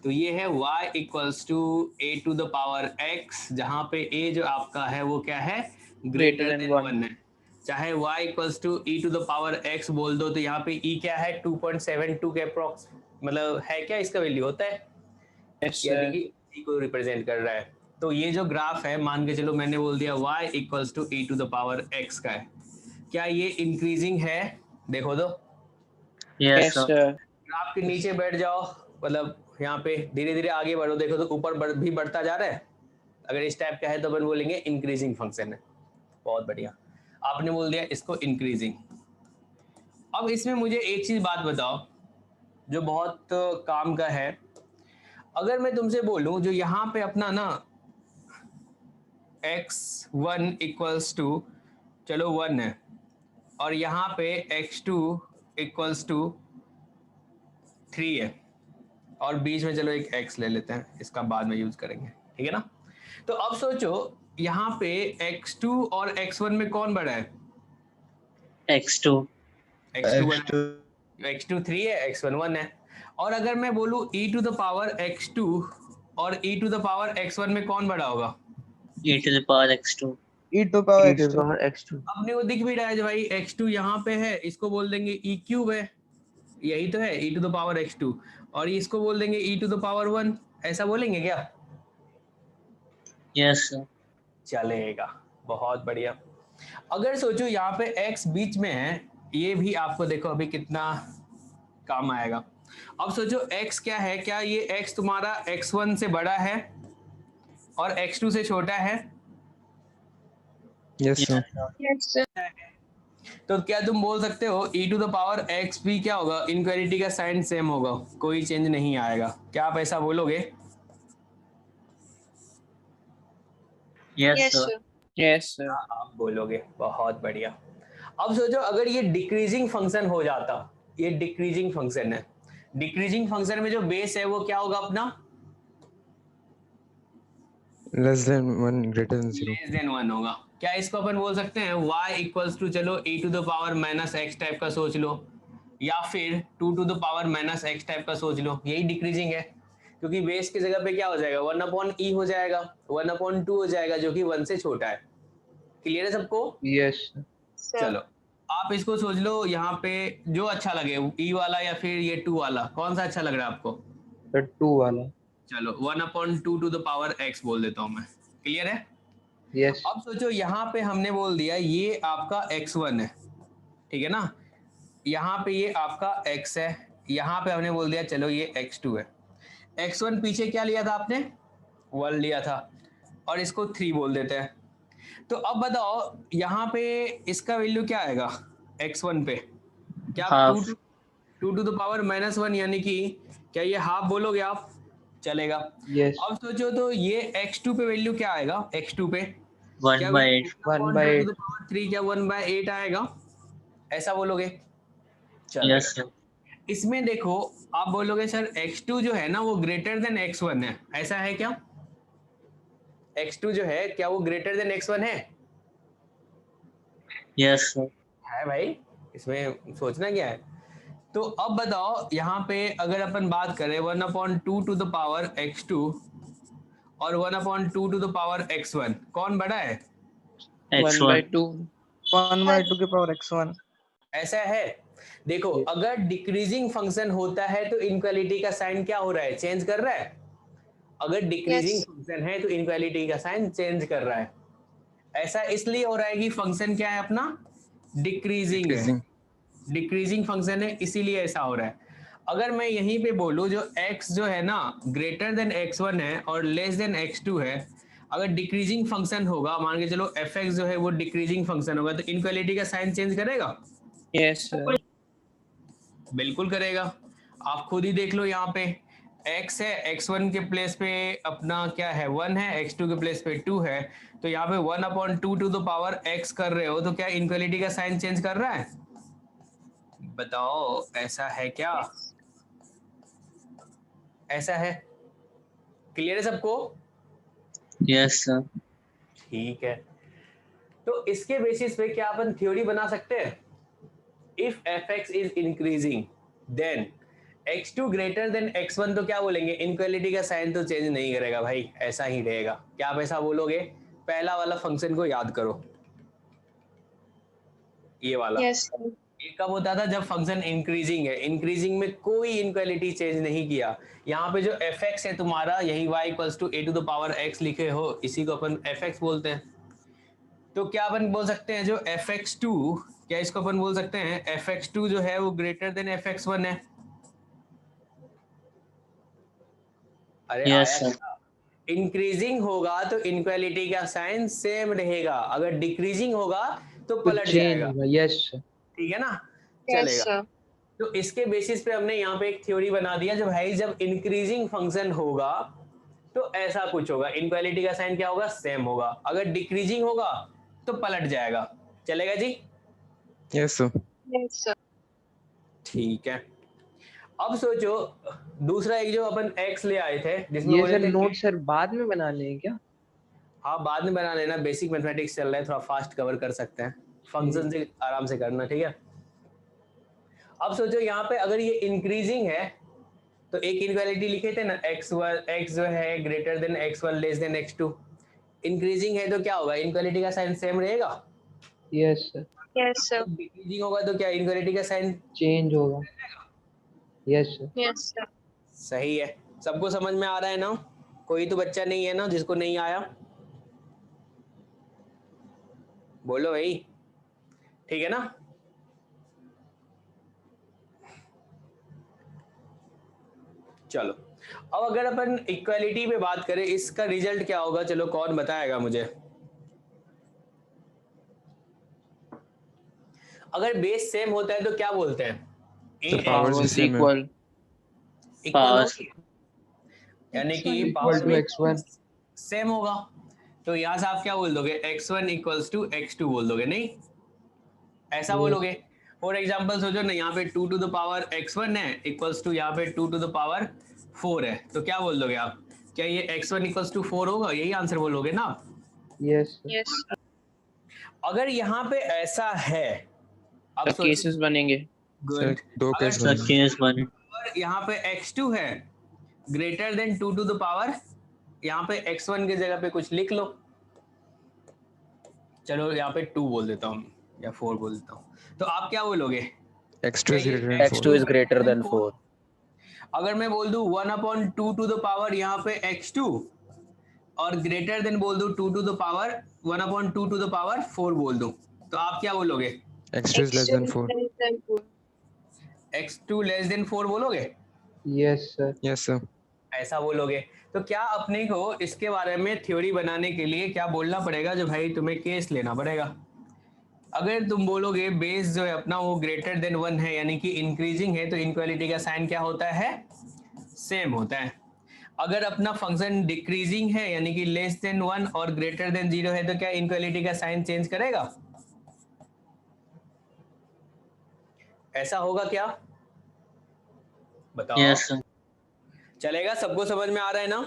तो ये है y equals to a to the power x, जहां पे a जो आपका है वो क्या है, ग्रेटर देन 1 है। चाहे y equals to e to the power x बोल दो, तो यहाँ पे e क्या है, 2.72 के अप्रॉक्स, मतलब है क्या, इसका वैल्यू होता है, Yes, यानी sir. कि e को रिप्रेजेंट कर रहा है। तो ये जो ग्राफ है, मान के चलो मैंने बोल दिया y equals to e to the power x का है, क्या ये इंक्रीजिंग है? देखो तो, yes Yes, sir. sir. Graph के नीचे बैठ जाओ, मतलब यहाँ पे धीरे धीरे आगे बढ़ो, देखो तो ऊपर भी बढ़ता जा रहा है। अगर इस टाइप का है तो अपन बोलेंगे इंक्रीजिंग फंक्शन है। बहुत बढ़िया, आपने बोल दिया इसको इंक्रीजिंग। अब इसमें मुझे एक चीज बात बताओ जो बहुत काम का है। अगर मैं तुमसे बोलूं जो यहाँ पे अपना ना x1 इक्वल्स टू चलो 1 है, और यहाँ पे x2 इक्वल्स टू 3 है, और बीच में चलो एक x ले लेते हैं, इसका बाद में यूज करेंगे, ठीक है ना। तो अब सोचो यहाँ पे x2 और x1 में कौन बड़ा है? x2। x2 3 है, x1 1 है। और अगर मैं बोलूं e to the power x2 और e to the power x1 में कौन बड़ा होगा? e to the power x2। E to power E to the x2. power x2. अपने को दिख भी रहा है जो भाई x2 यहाँ पे है, इसको बोल देंगे e क्यूब है, यही तो है e to the power x2, और इसको बोल देंगे e टू द पावर 1, ऐसा बोलेंगे क्या? Yes sir. चलेगा, बहुत बढ़िया। अगर सोचो यहाँ पे x बीच में है, ये भी आपको देखो अभी कितना काम आएगा। अब सोचो x क्या है, क्या ये x तुम्हारा x1 से बड़ा है और x2 से छोटा है? Yes, sir. Yes, sir. तो क्या तुम बोल सकते हो e to the power x भी क्या होगा, इनक्वालिटी का साइन सेम होगा, कोई चेंज नहीं आएगा? क्या आप ऐसा बोलोगे? Yes Yes, sir. sir. Yes, sir. आप बोलोगे, बहुत बढ़िया। अब सोचो अगर ये डिक्रीजिंग फंक्शन हो जाता, ये डिक्रीजिंग फंक्शन है, डिक्रीजिंग फंक्शन में जो बेस है वो क्या होगा अपना? Less than 1, greater than 0. Less than 1 होगा। क्या इसको अपन बोल सकते हैं y इक्वल्स टू चलो e to the power minus x type का सोच लो, या फिर 2 to the power minus x type का सोच लो, यही डिक्रीजिंग है। क्योंकि बेस की जगह पे क्या हो जाएगा 1/e हो जाएगा, 1/2 हो जाएगा जो कि 1 से छोटा है। क्लियर है सबको? Yes. Sir. चलो आप इसको सोच लो यहाँ पे जो अच्छा लगे, e वाला या फिर ये 2 वाला, कौन सा अच्छा लग रहा है आपको? The 2 वाला. चलो 1/2 टू द पावर x बोल देता हूँ मैं। क्लियर है? Yes. अब सोचो यहाँ पे हमने बोल दिया ये आपका x1 है, ठीक है ना, यहाँ पे ये आपका x है, यहाँ पे हमने बोल दिया चलो ये x2 है। x1 पीछे क्या लिया था आपने? 1 लिया था, और इसको 3 बोल देते हैं। तो अब बताओ यहाँ पे इसका वैल्यू क्या आएगा x1 पे? क्या आप Half. 2 टू द पावर -1 यानी कि क्या ये हाफ बोलोगे आप? चलेगा। Yes. अब सोचो तो ये x2 पे वैल्यू क्या आएगा? x2 पे 1/8. 1/8. 3 क्या 1/8 आएगा? ऐसा बोलोगे? चलेगा। Yes, sir. इसमें देखो आप बोलोगे सर x2 जो है ना वो ग्रेटर देन x1 है, ऐसा है क्या? x2 जो है क्या वो ग्रेटर देन x1 है? Yes, sir. है भाई, इसमें सोचना क्या है? तो अब बताओ यहाँ पे अगर अपन बात करें 1/2 टू द पावर x2 और 1/2 टू द पावर x1, कौन बड़ा है? X1. 1/2. 1/2 के power x1. ऐसा है। देखो अगर डिक्रीजिंग फंक्शन होता है तो इनक्वालिटी का साइन क्या हो रहा है? चेंज कर रहा है। अगर डिक्रीजिंग Yes. फंक्शन है तो इनक्वालिटी का साइन चेंज कर रहा है। ऐसा इसलिए हो रहा है कि फंक्शन क्या है अपना? डिक्रीजिंग है। Decreasing. डिक्रीजिंग फंक्शन है इसीलिए ऐसा हो रहा है। अगर मैं यहीं पे बोलूं जो x जो है ना ग्रेटर देन x1 है और लेस देन x2 है, अगर डिक्रीजिंग फंक्शन होगा, मान के चलो fx जो है वो डिक्रीजिंग फंक्शन होगा, तो इनक्वालिटी का साइन चेंज करेगा? Yes, sir. बिल्कुल करेगा। आप खुद ही देख लो यहाँ पे x है, x1 के प्लेस पे अपना क्या है 1 है, x2 के प्लेस पे 2 है, तो यहाँ पे 1/2 टू द पावर x कर रहे हो तो क्या इनक्वालिटी का साइन चेंज कर रहा है? बताओ ऐसा है क्या? ऐसा है। क्लियर है सबको? Yes, sir. ठीक है। तो इसके बेसिस पे क्या अपन थ्योरी बना सकते हैं? If fx is increasing then x2 greater than x1, तो क्या बोलेंगे? इनक्वालिटी का साइन तो चेंज नहीं करेगा भाई, ऐसा ही रहेगा। क्या आप ऐसा बोलोगे? पहला वाला फंक्शन को याद करो, ये वाला। Yes, sir. ये कब होता था? जब फंक्शन इंक्रीजिंग है, इंक्रीजिंग में कोई इनक्वालिटी चेंज नहीं किया। यहाँ पे जो fx है तुम्हारा, यही y equals to a to the power x लिखे हो, इसी को अपन fx बोलते हैं। तो क्या अपन बोल सकते हैं जो fx2, क्या इसको अपन बोल सकते हैं fx2 जो है वो ग्रेटर देन fx1 है? अरे Yes, आया, sir. इंक्रीजिंग होगा तो इनक्वालिटी का साइन सेम रहेगा, अगर डिक्रीजिंग होगा तो पलट जाएगा। Yes. sir. ठीक है ना? Yes, चलेगा। sir. तो इसके बेसिस पे हमने यहाँ पे एक थ्योरी बना दिया जो भाई जब इंक्रीजिंग फंक्शन होगा तो ऐसा कुछ होगा, इनक्वालिटी का साइन क्या होगा? सेम होगा। अगर डिक्रीजिंग होगा तो पलट जाएगा। चलेगा जी? Yes, sir. Yes, sir. ठीक है। अब सोचो दूसरा एक जो अपन x ले आए थे जिसमें ये बोले सर थे नोट सर बाद में बना लें क्या? हाँ बाद में बना लेना, बेसिक मैथमेटिक्स चल रहा है, थोड़ा फास्ट कवर कर सकते हैं, फंक्शन से आराम से करना। ठीक है। अब सोचो यहाँ पे अगर ये इंक्रीजिंग है तो एक इनक्वालिटी लिखे थे ना, x जो है greater than x1 less than x2। Increasing है तो क्या होगा? इनक्वालिटी का साइन सेम रहेगा। Yes, sir. Yes, sir. Decreasing होगा तो क्या इनक्वालिटी का साइन? Change होगा. Yes, sir. Yes, sir. सही है। सबको समझ में आ रहा है ना? कोई तो बच्चा नहीं है ना जिसको नहीं आया? बोलो भाई। ठीक है ना? चलो अब अगर अपन इक्वालिटी पे बात करें, इसका रिजल्ट क्या होगा? चलो कौन बताएगा मुझे? अगर बेस सेम होता है तो क्या बोलते हैं? The powers Powers is same. equal. Equal Powers. यानी कि Equal power to x1. Same होगा, तो यहां से आप क्या बोल दोगे? x1 इक्वल्स टू x2 बोल दोगे, नहीं? ऐसा Yes. बोलोगे। फॉर एग्जांपल सोचो ना, यहाँ पे 2 टू द पावर x1 है इक्वल्स टू यहाँ पे 2 टू द पावर 4 है, तो क्या बोल दोगे आप? क्या ये x1 इक्वल्स टू 4 होगा? यही आंसर बोलोगे ना आप? Yes, sir. Yes, sir. अगर यहाँ पे ऐसा है, अब The cases बनेंगे. Sir, गुड, दो अगर केस The बनेंगे. case 1. यहाँ पे x2 है greater than 2 to the power, यहाँ पे x1 की जगह पे कुछ लिख लो, चलो यहाँ पे 2 बोल देता हूँ या 4 बोल देता हूँ, तो आप क्या बोलोगे? x2 is greater than x2 is greater than 4. अगर मैं बोल दूं 1/2 टू द पावर यहाँ पे x2 और ग्रेटर देन बोल दूं 2 to the power 1/2 to the power 4 बोल दूं, तो आप क्या बोलोगे? x2 is less than 4. x2 less than 4 बोलोगे? Yes, sir. Yes sir. ऐसा बोलोगे तो क्या अपने को इसके बारे में थ्योरी बनाने के लिए क्या बोलना पड़ेगा? जो भाई तुम्हें केस लेना पड़ेगा। अगर तुम बोलोगे बेस जो है अपना वो ग्रेटर देन 1 है यानी कि इंक्रीजिंग है, तो इनक्वालिटी का साइन क्या होता है? सेम होता है। अगर अपना फंक्शन डिक्रीजिंग है यानी कि लेस देन 1 और ग्रेटर देन 0 है, तो क्या इनक्वालिटी का साइन चेंज करेगा? ऐसा होगा क्या? बताओ। Yes sir. चलेगा? सबको समझ में आ रहा है ना?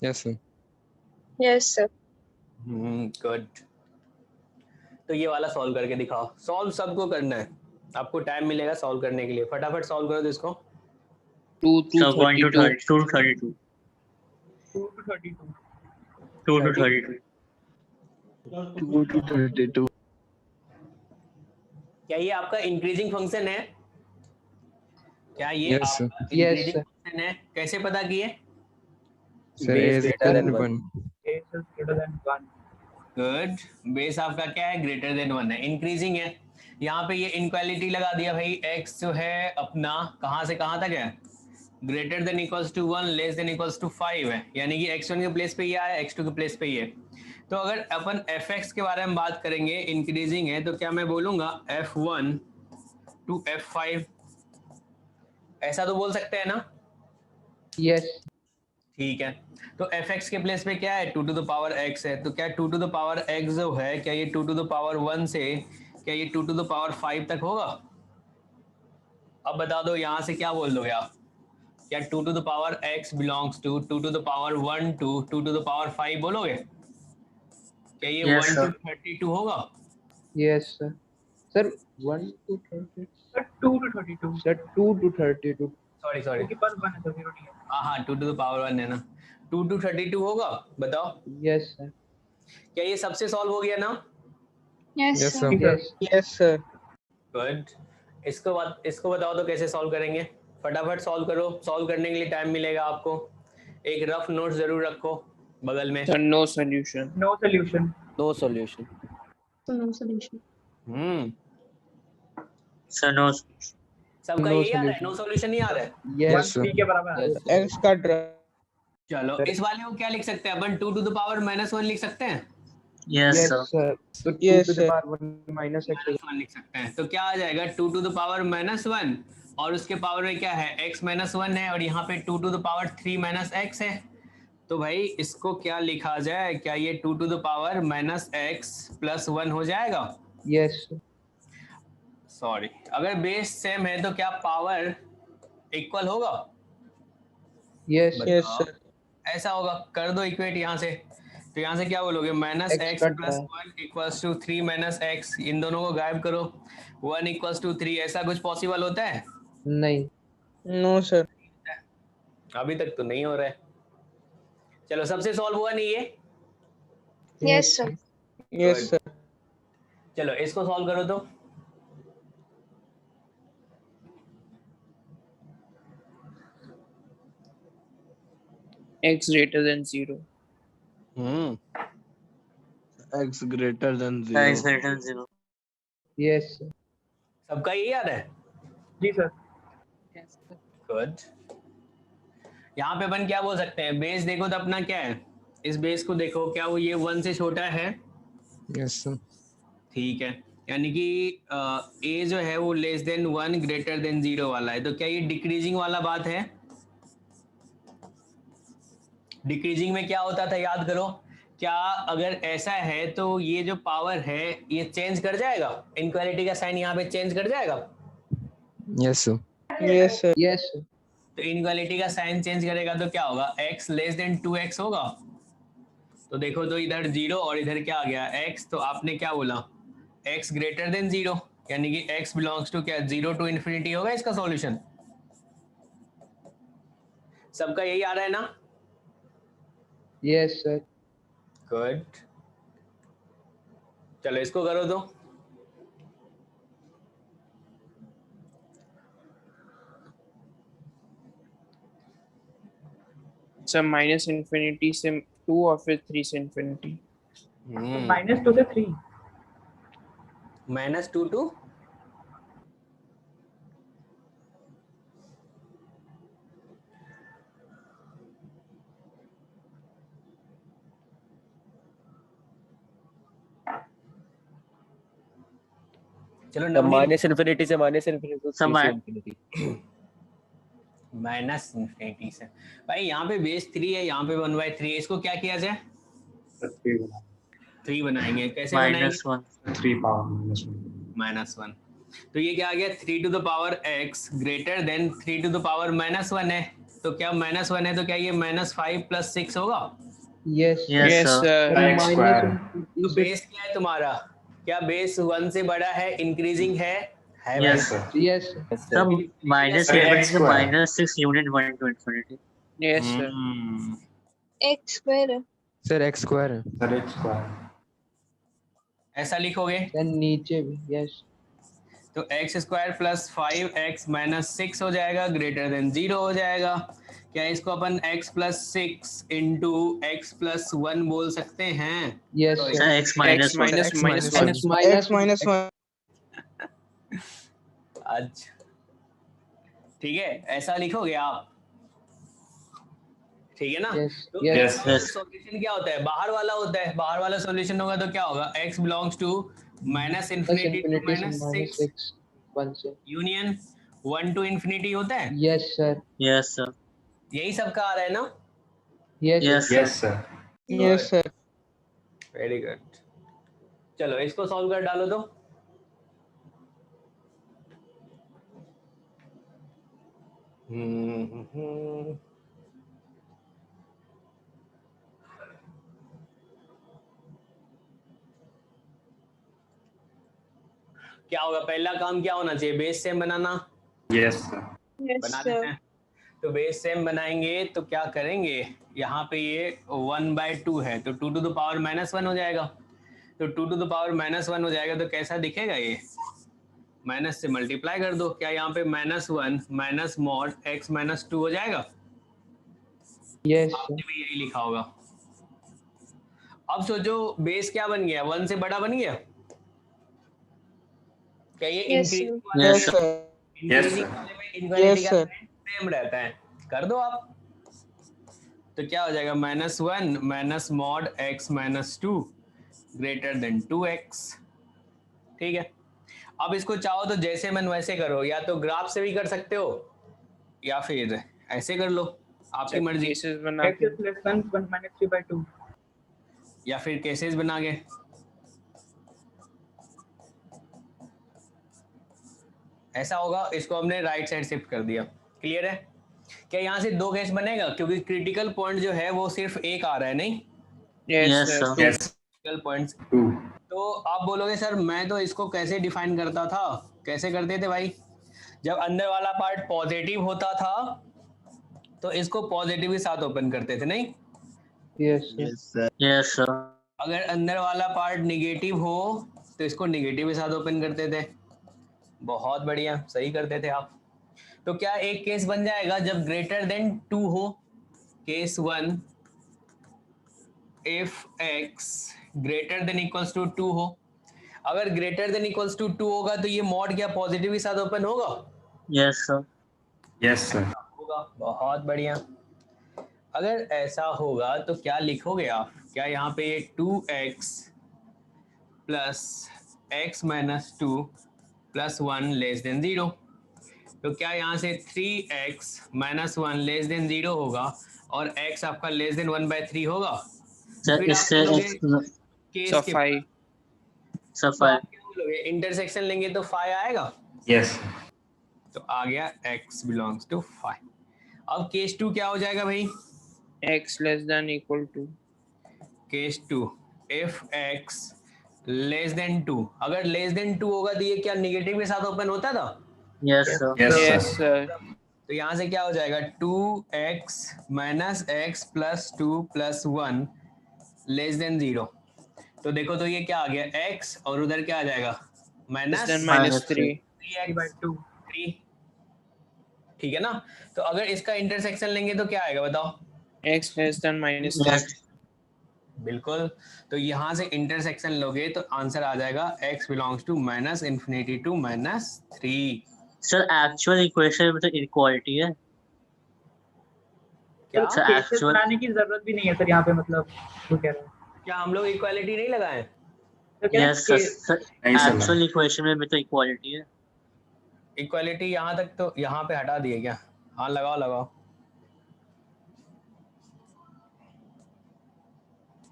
Yes sir. Yes, sir. Good. तो ये वाला सॉल्व करके दिखाओ। सॉल्व सबको करना है, आपको टाइम मिलेगा सॉल्व करने के लिए। फटाफट सॉल्व करो तो इसको। 2 So to 1 to 32. 32. 2 to 32. 2 to 32. 2 to 32. क्या ये आपका इंक्रीजिंग फंक्शन है? क्या ये Yes, sir. आपका Yes, इंक्रीजिंग sir. फंक्शन है? कैसे पता किए? Sir, a Base is greater greater than than 1. 1. Base is greater than 1. Good. Base आपका क्या है? ग्रेटर देन 1 है, इंक्रीजिंग है। यहाँ पे ये इनक्वालिटी लगा दिया भाई। x जो है अपना कहाँ से कहाँ तक है? Greater than equals to 1 less than equals to 5 है, यानी कि x1 के प्लेस पे ये आया, x2 के प्लेस पे ये। तो अगर अपन fx के बारे में बात करेंगे, इंक्रीजिंग है, तो क्या मैं बोलूंगा f1 टू f5, ऐसा तो बोल सकते हैं ना? Yes. ठीक है। तो fx के प्लेस पे क्या है? 2 टू द पावर x है, तो क्या 2 टू द पावर x जो है, क्या ये 2 टू द पावर 1 से क्या ये 2 टू द पावर 5 तक होगा? अब बता दो यहाँ से क्या बोल दोगे आप? क्या 2 to the power x belongs to 2 to the power 1 to 2 to the power 5 बोलोगे? क्या ये Yes, 1 sir. टू 32 होगा? Yes, sir. Sir, 1 to 32. Sir, 2 to 32. Sir, 2 to 32. Sorry क्योंकि पर 1 है तो 0 नहीं है. हाँ 2 टू द पावर 1 है ना। 2 टू 32 होगा? बताओ। Yes, sir. क्या ये सबसे सॉल्व हो गया ना? Yes, Yes, sir. sir. Yes. Yes, sir. Good. इसको बताओ तो कैसे सॉल्व करेंगे? फटाफट सॉल्व करो। सॉल्व करने के लिए टाइम मिलेगा आपको। एक रफ नोट जरूर रखो बगल में। Sir, no solution. No solution. No solution. No solution. So no. सबका No यही आ रहा है? solution. नो सॉल्यूशन ही आ रहा है? Yes, 1 sir. p के बराबर है. X का ड्रा चलो इस वाले को क्या लिख सकते हैं अपन? 2 टू द पावर -1 लिख सकते हैं? Yes yes, sir. sir. So 2 Yes, to the sir. power 1 minus x. -1 लिख सकते हैं। तो क्या आ जाएगा? 2 टू द पावर -1 और उसके पावर में क्या है? x -1 है और यहाँ पे 2 टू द पावर 3 x है। तो भाई इसको क्या लिखा जाए? क्या ये 2 टू द पावर -x + 1 हो जाएगा? Yes, sir. सॉरी, अगर बेस सेम है तो क्या पावर इक्वल होगा? Yes, बताओ। Yes, sir. ऐसा होगा। कर दो इक्वेट यहाँ से। तो यहाँ से क्या बोलोगे? -x X कट रहा है। + 1 = 3 - x। इन दोनों को गायब करो। 1 = 3। ऐसा कुछ पॉसिबल होता है? नहीं. No, sir. अभी तक तो नहीं हो रहा है। चलो सबसे सॉल्व हुआ नहीं ये? Yes, sir. Yes, Good. sir. चलो इसको सॉल्व करो तो। X greater than 0. X greater than X 0. greater than 0. Yes, sir. सबका यही आ रहा है? जी सर. गुड। यहाँ पे अपन क्या बोल सकते हैं? बेस देखो तो अपना क्या है? इस बेस को देखो, क्या वो ये 1 से छोटा है? Yes sir. ठीक है, यानी कि a जो है वो लेस देन 1 ग्रेटर देन 0 वाला है। तो क्या ये डिक्रीजिंग वाला बात है? डिक्रीजिंग में क्या होता था याद करो। क्या अगर ऐसा है तो ये जो पावर है ये चेंज कर जाएगा? इनक्वालिटी का साइन यहाँ पे चेंज कर जाएगा? Yes sir. Yes, sir. Yes, sir. तो इनक्वालिटी का साइन चेंज करेगा तो क्या होगा? x लेस देन 2x होगा। तो देखो तो इधर 0 और इधर क्या आ गया? x। तो आपने क्या बोला? x ग्रेटर देन 0, यानी कि x बिलोंग्स टू क्या? 0 to ∞ होगा इसका सॉल्यूशन। सबका यही आ रहा है ना? Yes, sir. गुड, चलो इसको करो तो। सर माइनस इन्फिनिटी से 2 और फिर 3 से इन्फिनिटी। -2 से 3। -2 to चलो The नवनीत, minus infinity से minus infinity to So 3 से my- infinity. माइनस इन्फिनिटी से। भाई यहाँ पे बेस 3 है, यहाँ पे 1/3 है, इसको क्या किया जाए? 3 बनाएंगे। कैसे बनाएंगे? -1 -1। तो ये क्या आ गया? 3 to the power x greater then 3 to the power -1 है, तो क्या -1 है तो क्या ये -5 + 6 होगा? Yes. Yes, Yes, sir. sir. Sir, X minus square. infinity तो से बेस क्या है तुम्हारा? क्या बेस 1 से बड़ा है, इंक्रीजिंग है Yes, भाई? sir. yes, sir. Yes, sir. Sir, minus Sir, infinity X to square. -6 unit 1 to infinity. Yes, sir. X square. Sir x square है। ऐसा लिखोगे Sir, नीचे भी yes. तो x² + 5x - 6 हो जाएगा, ग्रेटर देन 0 हो जाएगा। क्या इसको अपन x + 6 × x + 1 बोल सकते हैं? Yes, Sorry. Sir, sir. x minus X 1. minus X minus minus 1. Minus X minus 1. अच्छा ठीक है, ऐसा लिखोगे आप, ठीक है ना? Yes, तो yes. Yes. सॉल्यूशन क्या होता है? बाहर वाला होता है, बाहर वाला सॉल्यूशन होगा तो क्या होगा? x belongs to Plus -infinity to infinity से -6 -6 1 से यूनियन 1 to infinity होता है। yes, sir. Yes, sir. यही सबका आ रहा है ना? Yes, Yes, sir. Yes, sir. Very good. चलो इसको सॉल्व कर डालो तो। क्या होगा? पहला काम क्या होना चाहिए? बेस सेम बनाना। Yes, बना लेते sir. हैं। तो बेस सेम बनाएंगे तो क्या करेंगे? यहाँ पे ये 1/2 है तो 2 to the power -1 हो जाएगा। तो 2 to the power -1 हो जाएगा तो कैसा दिखेगा ये? माइनस से मल्टीप्लाई कर दो। क्या यहाँ पे -1 - mod x - 2 हो जाएगा? yes, आपने sir. भी यही लिखा होगा। अब सोचो बेस क्या बन गया? 1 से बड़ा बन गया। क्या ये Yes, increase sir. Yes, Yes, sir. sir. Increasing वाले में इनफिनिटी Yes, का sir. सेम रहता है? कर दो आप। तो क्या हो जाएगा? -1 - mod x - 2 greater then 2x। ठीक है, अब इसको चाहो तो जैसे मन वैसे करो, या तो ग्राफ से भी कर सकते हो या फिर ऐसे कर लो, आपकी मर्जी। केसेस बना X के is less than 1 minus 3/2. या फिर केसेस बना के। ऐसा होगा, इसको हमने राइट साइड शिफ्ट कर दिया। क्लियर है? क्या यहाँ से 2 केस बनेगा? क्योंकि क्रिटिकल पॉइंट जो है वो सिर्फ एक आ रहा है, नहीं? Yes, Yes, sir. sir. Critical points. तो आप बोलोगे सर मैं तो इसको कैसे डिफाइन करता था? कैसे करते थे भाई? जब अंदर वाला पार्ट पॉजिटिव होता था तो इसको पॉजिटिव के साथ ओपन करते थे, नहीं? Yes, sir. Yes, sir. Yes, sir. अगर अंदर वाला पार्ट निगेटिव हो तो इसको निगेटिव के साथ ओपन करते थे। बहुत बढ़िया, सही करते थे आप। तो क्या एक केस बन जाएगा जब ग्रेटर देन 2 हो? Case 1 if x greater than equals to 2 हो। अगर ग्रेटर देन इक्वल्स टू 2 होगा तो ये मॉड क्या पॉजिटिव के साथ ओपन होगा? Yes, sir. होगा। बहुत बढ़िया। अगर ऐसा होगा तो क्या लिखोगे आप? क्या यहाँ पे 2x + x - 2 + 1 < 0। तो क्या यहाँ से 3x - 1 < 0 होगा और x आपका < 1/3 होगा? Sir, फिर आप इससे बोलोगे केस So के 5. sir तो आप 5. क्या बोलोगे? इंटरसेक्शन लेंगे तो 5 आएगा। तो आ गया x belongs to 5। अब केस 2 क्या हो जाएगा भाई? X less than equal to. Case 2 if x < 2। अगर < 2 होगा तो ये क्या निगेटिव के साथ ओपन होता था? Yes, sir. Yes, sir. तो यहाँ से क्या हो जाएगा 2x minus x plus 2 plus 1 less than 0। तो देखो तो ये क्या आ गया x और उधर क्या आ जाएगा Less minus than minus -3. 3 by 2. 3। ठीक है ना। तो अगर इसका इंटरसेक्शन लेंगे तो क्या आएगा बताओ। X less than -3. Yes. बिल्कुल। तो यहाँ से इंटरसेक्शन लोगे तो आंसर आ जाएगा x belongs to minus infinity to -3। Sir actual equation में तो इक्वालिटी है। क्या तो सर केसेस एक्चुअल बनाने की जरूरत भी नहीं है सर यहाँ पे, मतलब वो कह रहे हैं। क्या हम लोग इक्वालिटी नहीं लगाए। तो कह रहे हैं यस सर, नहीं सर। एक्चुअल इक्वेशन में भी तो इक्वालिटी है। इक्वालिटी यहाँ तक तो यहाँ पे हटा दिए क्या। हाँ लगाओ लगाओ।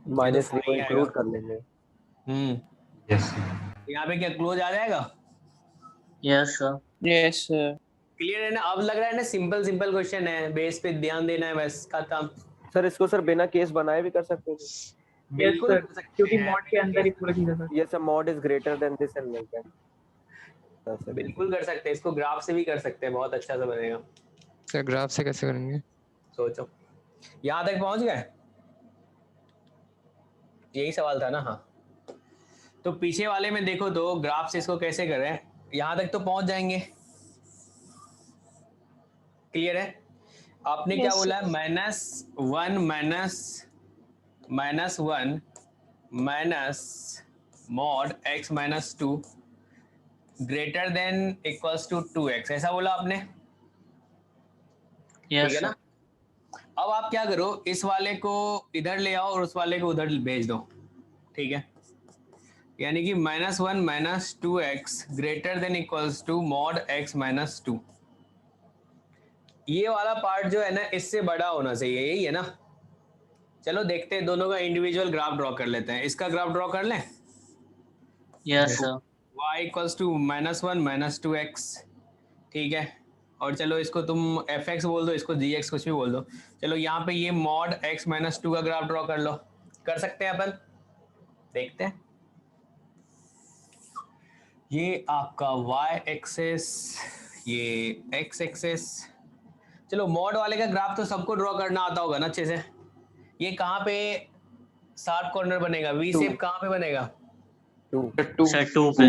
माइनस थ्री को सही इंक्लूड आएगा। कर लेंगे। यस यहाँ पे क्या क्लोज आ जाएगा। Yes sir. Yes, sir. Clear है ना। अब लग रहा है ना सिंपल सिंपल क्वेश्चन है, बेस पे ध्यान देना है बस खत्म। सर इसको सर बिना केस बनाए भी कर सकते हैं। यस बिल्कुल सर, कर सकते क्योंकि हैं, मॉड के अंदर ही पूरा चीज है sir. Yes, a mod is greater than this and like that. बिल्कुल कर सकते हैं। इसको ग्राफ से भी कर सकते हैं, बहुत अच्छा सा बनेगा। सर ग्राफ से कैसे करेंगे? सोचो यहाँ तक पहुंच गए। यही सवाल था ना। हाँ तो पीछे वाले में देखो तो ग्राफ से इसको कैसे करें, यहाँ तक तो पहुंच जाएंगे। क्लियर है। आपने क्या Yes, बोला sir. है -1 -1 minus mod x minus 2 greater than equals to 2x, ऐसा बोला आपने। ठीक यस है ना। सर। अब आप क्या करो, इस वाले को इधर ले आओ और उस वाले को उधर भेज दो। ठीक है। यानी कि -1 minus 2x greater than equals to mod x minus 2। ये वाला पार्ट जो है ना इससे बड़ा होना चाहिए, यही है ना। चलो देखते हैं, दोनों का इंडिविजुअल ग्राफ ड्रॉ कर लेते हैं। इसका ग्राफ ड्रॉ कर लें। Yes sir. y equals to -1 minus 2x। ठीक है। और चलो इसको तुम fx बोल दो, इसको gx कुछ भी बोल दो। चलो यहाँ पे ये मॉड x माइनस 2 का ग्राफ ड्रॉ कर लो। कर सकते हैं अपन, देखते हैं। ये आपका y एक्सेस, ये x एक्सेस। चलो मॉड वाले का ग्राफ तो सबको ड्रॉ करना आता होगा ना अच्छे से। ये कहाँ पे शार्प कॉर्नर बनेगा, वी शेप कहाँ पे बनेगा। 2 सर 2 पे।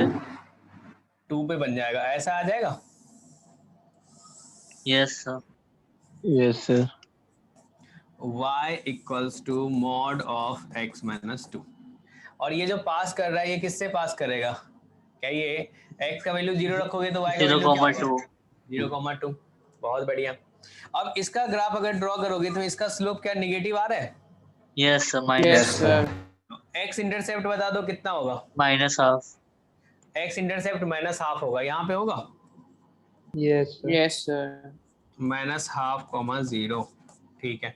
2 पे बन जाएगा, ऐसा आ जाएगा। Yes sir. Yes sir. y equals to mod of x minus 2। और ये जो पास कर रहा है ये किससे पास करेगा। क्या ये x का वैल्यू 0 रखोगे तो y का वैल्यू क्या होगा 0,2। बहुत बढ़िया। अब इसका ग्राफ अगर ड्रॉ करोगे तो इसका स्लोप क्या नेगेटिव आ रहा है। Yes sir. Yes, minus sir. x intercept बता दो कितना होगा। हाफ। x इंटरसेप्ट -½ होगा, यहाँ पे होगा यस Yes, sir. -½ 0। ठीक है।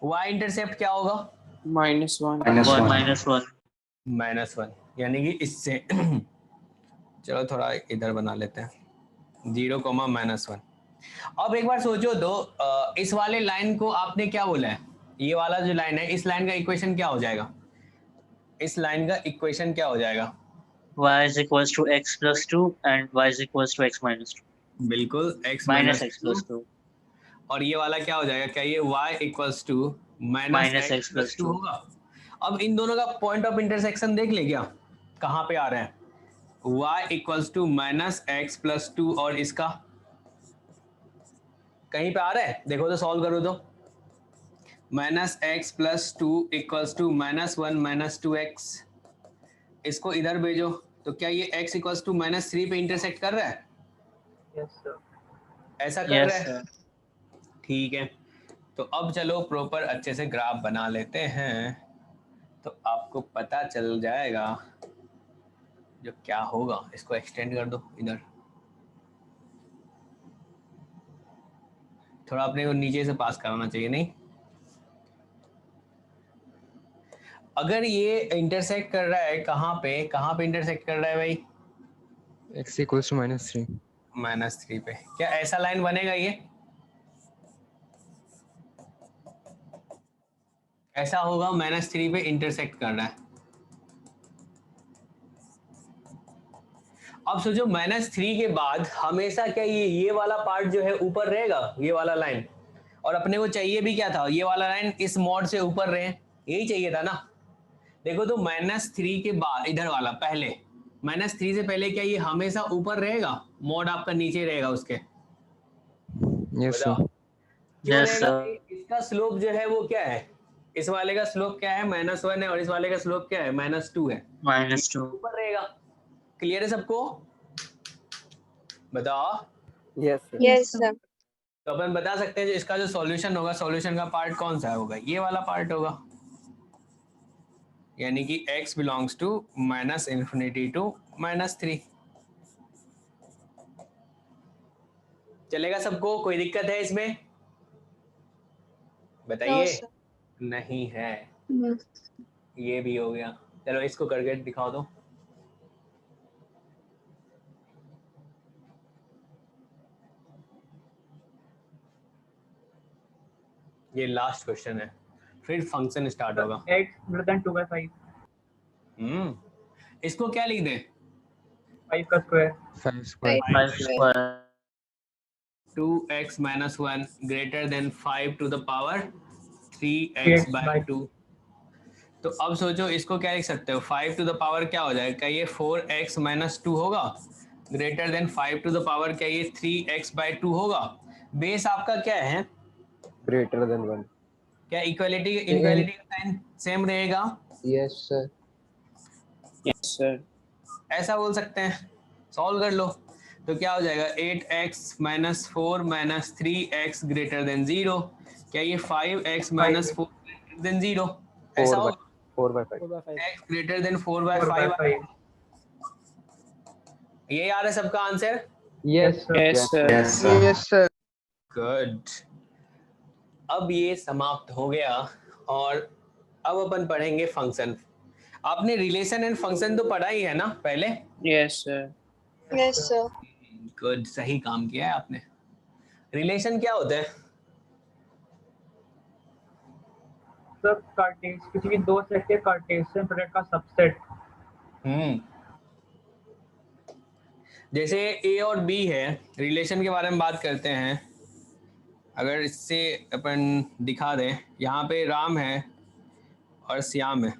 y इंटरसेप्ट क्या होगा -1. -1। -1, यानी कि इससे चलो थोड़ा इधर बना लेते हैं 0, -1। अब एक बार सोचो तो इस वाले लाइन को आपने क्या बोला है। ये वाला जो लाइन है इस लाइन का इक्वेशन क्या हो जाएगा। इस लाइन का इक्वेशन क्या हो जाएगा। y is equals to x plus 2 and y is equals to x minus 2. बिल्कुल x Minus minus x plus 2. और ये वाला क्या हो जाएगा, क्या ये y equals to Minus -x x plus plus 2 2. होगा। अब इन दोनों का पॉइंट ऑफ इंटरसेक्शन देख ले क्या, कहाँ पे आ रहा है। y equals to -x plus 2 और इसका कहीं पे आ रहा है, देखो तो सॉल्व करो तो। -x plus 2 equals to -1 minus 2x। इसको इधर भेजो तो क्या ये x इक्वल्स टू -3 पे इंटरसेक्ट कर रहा है, यस सर। ऐसा कर Yes रहा है। sir. ठीक है। तो अब चलो प्रॉपर अच्छे से ग्राफ बना लेते हैं तो आपको पता चल जाएगा जो क्या होगा। इसको एक्सटेंड कर दो इधर थोड़ा, अपने को नीचे से पास कराना चाहिए नहीं। अगर ये इंटरसेक्ट कर रहा है कहाँ पे इंटरसेक्ट कर रहा है भाई, x इक्वल्स टू -3। -3 पे। क्या ऐसा लाइन बनेगा ये, ऐसा होगा -3 पे इंटरसेक्ट कर रहा है। अब सोचो -3 के बाद हमेशा क्या ये वाला पार्ट जो है ऊपर रहेगा, ये वाला लाइन, और अपने को चाहिए भी क्या था, ये वाला लाइन इस मॉड से ऊपर रहे, यही चाहिए था ना। देखो तो -3 के बाद इधर वाला पहले, -3 से पहले क्या ये हमेशा ऊपर रहेगा, मॉड आपका नीचे रहेगा उसके? यस बताओ सर। क्यों Yes, रहेगा? sir. इसका स्लोप जो है वो क्या है, इस वाले का स्लोप क्या है, -1 है, और इस वाले का स्लोप क्या है, -2 है, -2. ऊपर रहेगा। क्लियर है सबको? बताओ। Yes, sir. Yes, sir. तो अपन बता सकते हैं जो इसका जो सॉल्यूशन होगा, सॉल्यूशन का पार्ट कौन सा होगा, ये वाला पार्ट होगा, यानी कि x बिलोंग्स टू -∞ टू -3। चलेगा सबको? कोई दिक्कत है इसमें? No, बताइए। sir. नहीं है। No. ये भी हो गया। चलो इसको करके दिखाओ दो। ये लास्ट क्वेश्चन है, फिर फंक्शन स्टार्ट होगा। x greater than 2/5 इसको क्या लिख दें? 5 का square 5 square 5 square. 2x - 1 greater than 5 to the power 3x 3x by by 2। तो अब सोचो इसको क्या लिख सकते हो, 5 टू द पावर क्या हो जाएगा, क्या ये 4x - 2 होगा, greater than 5 to the power क्या ये 3x by 2 होगा। बेस आपका क्या है, Greater than 1. क्या इक्वालिटी इनक्वालिटी का साइन सेम रहेगा? Yes, sir. Yes, sir. ऐसा बोल सकते हैं। सॉल्व कर लो तो क्या हो जाएगा, 8x - 4 - 3x ग्रेटर देन 0, क्या ये 5x - 4 ग्रेटर देन 0, ऐसा 4 by होगा। 4/5. x ग्रेटर देन 4/5 ये याद है सबका answer? Yes, sir. Yes, sir. Yes, sir. Good. अब ये समाप्त हो गया और अब अपन पढ़ेंगे फंक्शन। आपने रिलेशन एंड फंक्शन तो पढ़ा ही है ना पहले? Yes, sir. Yes, sir. Good, सही काम किया है आपने। रिलेशन क्या होता है? सब कार्टेशियन किसी भी दो सेट के कार्टेशियन प्रोडक्ट का सबसेट। जैसे ए और बी है, रिलेशन के बारे में बात करते हैं। अगर इससे अपन दिखा दें, यहाँ पे राम है और श्याम है,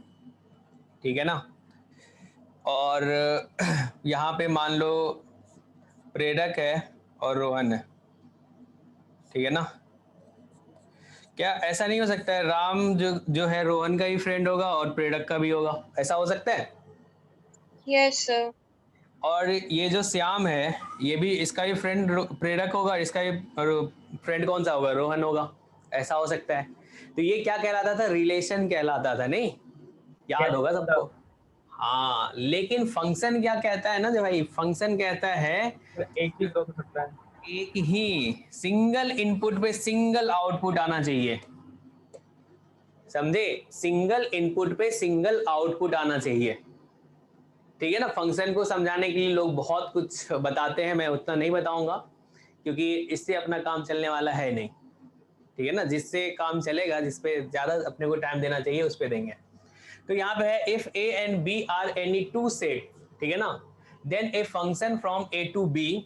ठीक है ना, और यहाँ पे मान लो प्रेरक है और रोहन है, ठीक है ना। क्या ऐसा नहीं हो सकता है राम जो है रोहन का ही फ्रेंड होगा और प्रेरक का भी होगा, ऐसा हो सकता है? Yes, sir. और ये जो श्याम है ये भी इसका भी फ्रेंड प्रेरक होगा, इसका भी फ्रेंड कौन सा होगा, रोहन होगा, ऐसा हो सकता है। तो ये क्या कहलाता था, रिलेशन कहलाता था, नहीं? याद होगा सबको। हाँ, लेकिन फंक्शन क्या कहता है ना जो भाई, फंक्शन कहता है एक ही दो हो सकता है, एक ही सिंगल इनपुट पे सिंगल आउटपुट आना चाहिए, समझे? सिंगल इनपुट पे सिंगल आउटपुट आना चाहिए, ठीक है ना। फंक्शन को समझाने के लिए लोग बहुत कुछ बताते हैं, मैं उतना नहीं बताऊंगा क्योंकि इससे अपना काम चलने वाला है नहीं, ठीक है ना। जिससे काम चलेगा, जिस पे ज्यादा अपने को टाइम देना चाहिए उस पे देंगे। तो यहाँ पे है if A and B are any two set, ठीक है ना, then a function from A to B.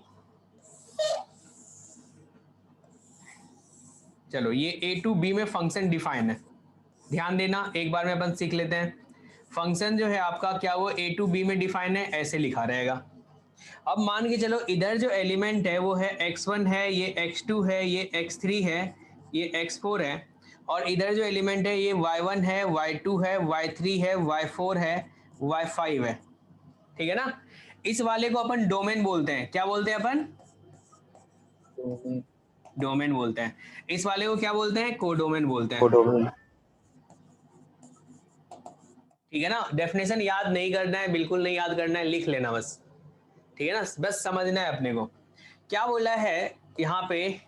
चलो ये ए टू बी में फंक्शन डिफाइन है, ध्यान देना, एक बार में अपन सीख लेते हैं। फंक्शन जो है आपका क्या वो ए टू बी में डिफाइन है, ऐसे लिखा रहेगा। अब मान के चलो इधर जो एलिमेंट है वो है x1 है, ये x2 है, ये x3 है, ये x4 है, और इधर जो एलिमेंट है ये y1 है, y2 है, y3 है, y4 है, y5 है, ठीक है ना। इस वाले को अपन डोमेन बोलते हैं, क्या बोलते हैं अपन? डोमेन बोलते हैं। इस वाले को क्या बोलते हैं? कोडोमेन बोलते हैं, कोडोमेन। ठीक है ना। डेफिनेशन याद नहीं करना है, बिल्कुल नहीं याद करना है, लिख लेना बस, ठीक है ना, बस समझना है अपने को। क्या बोला है यहाँ पे,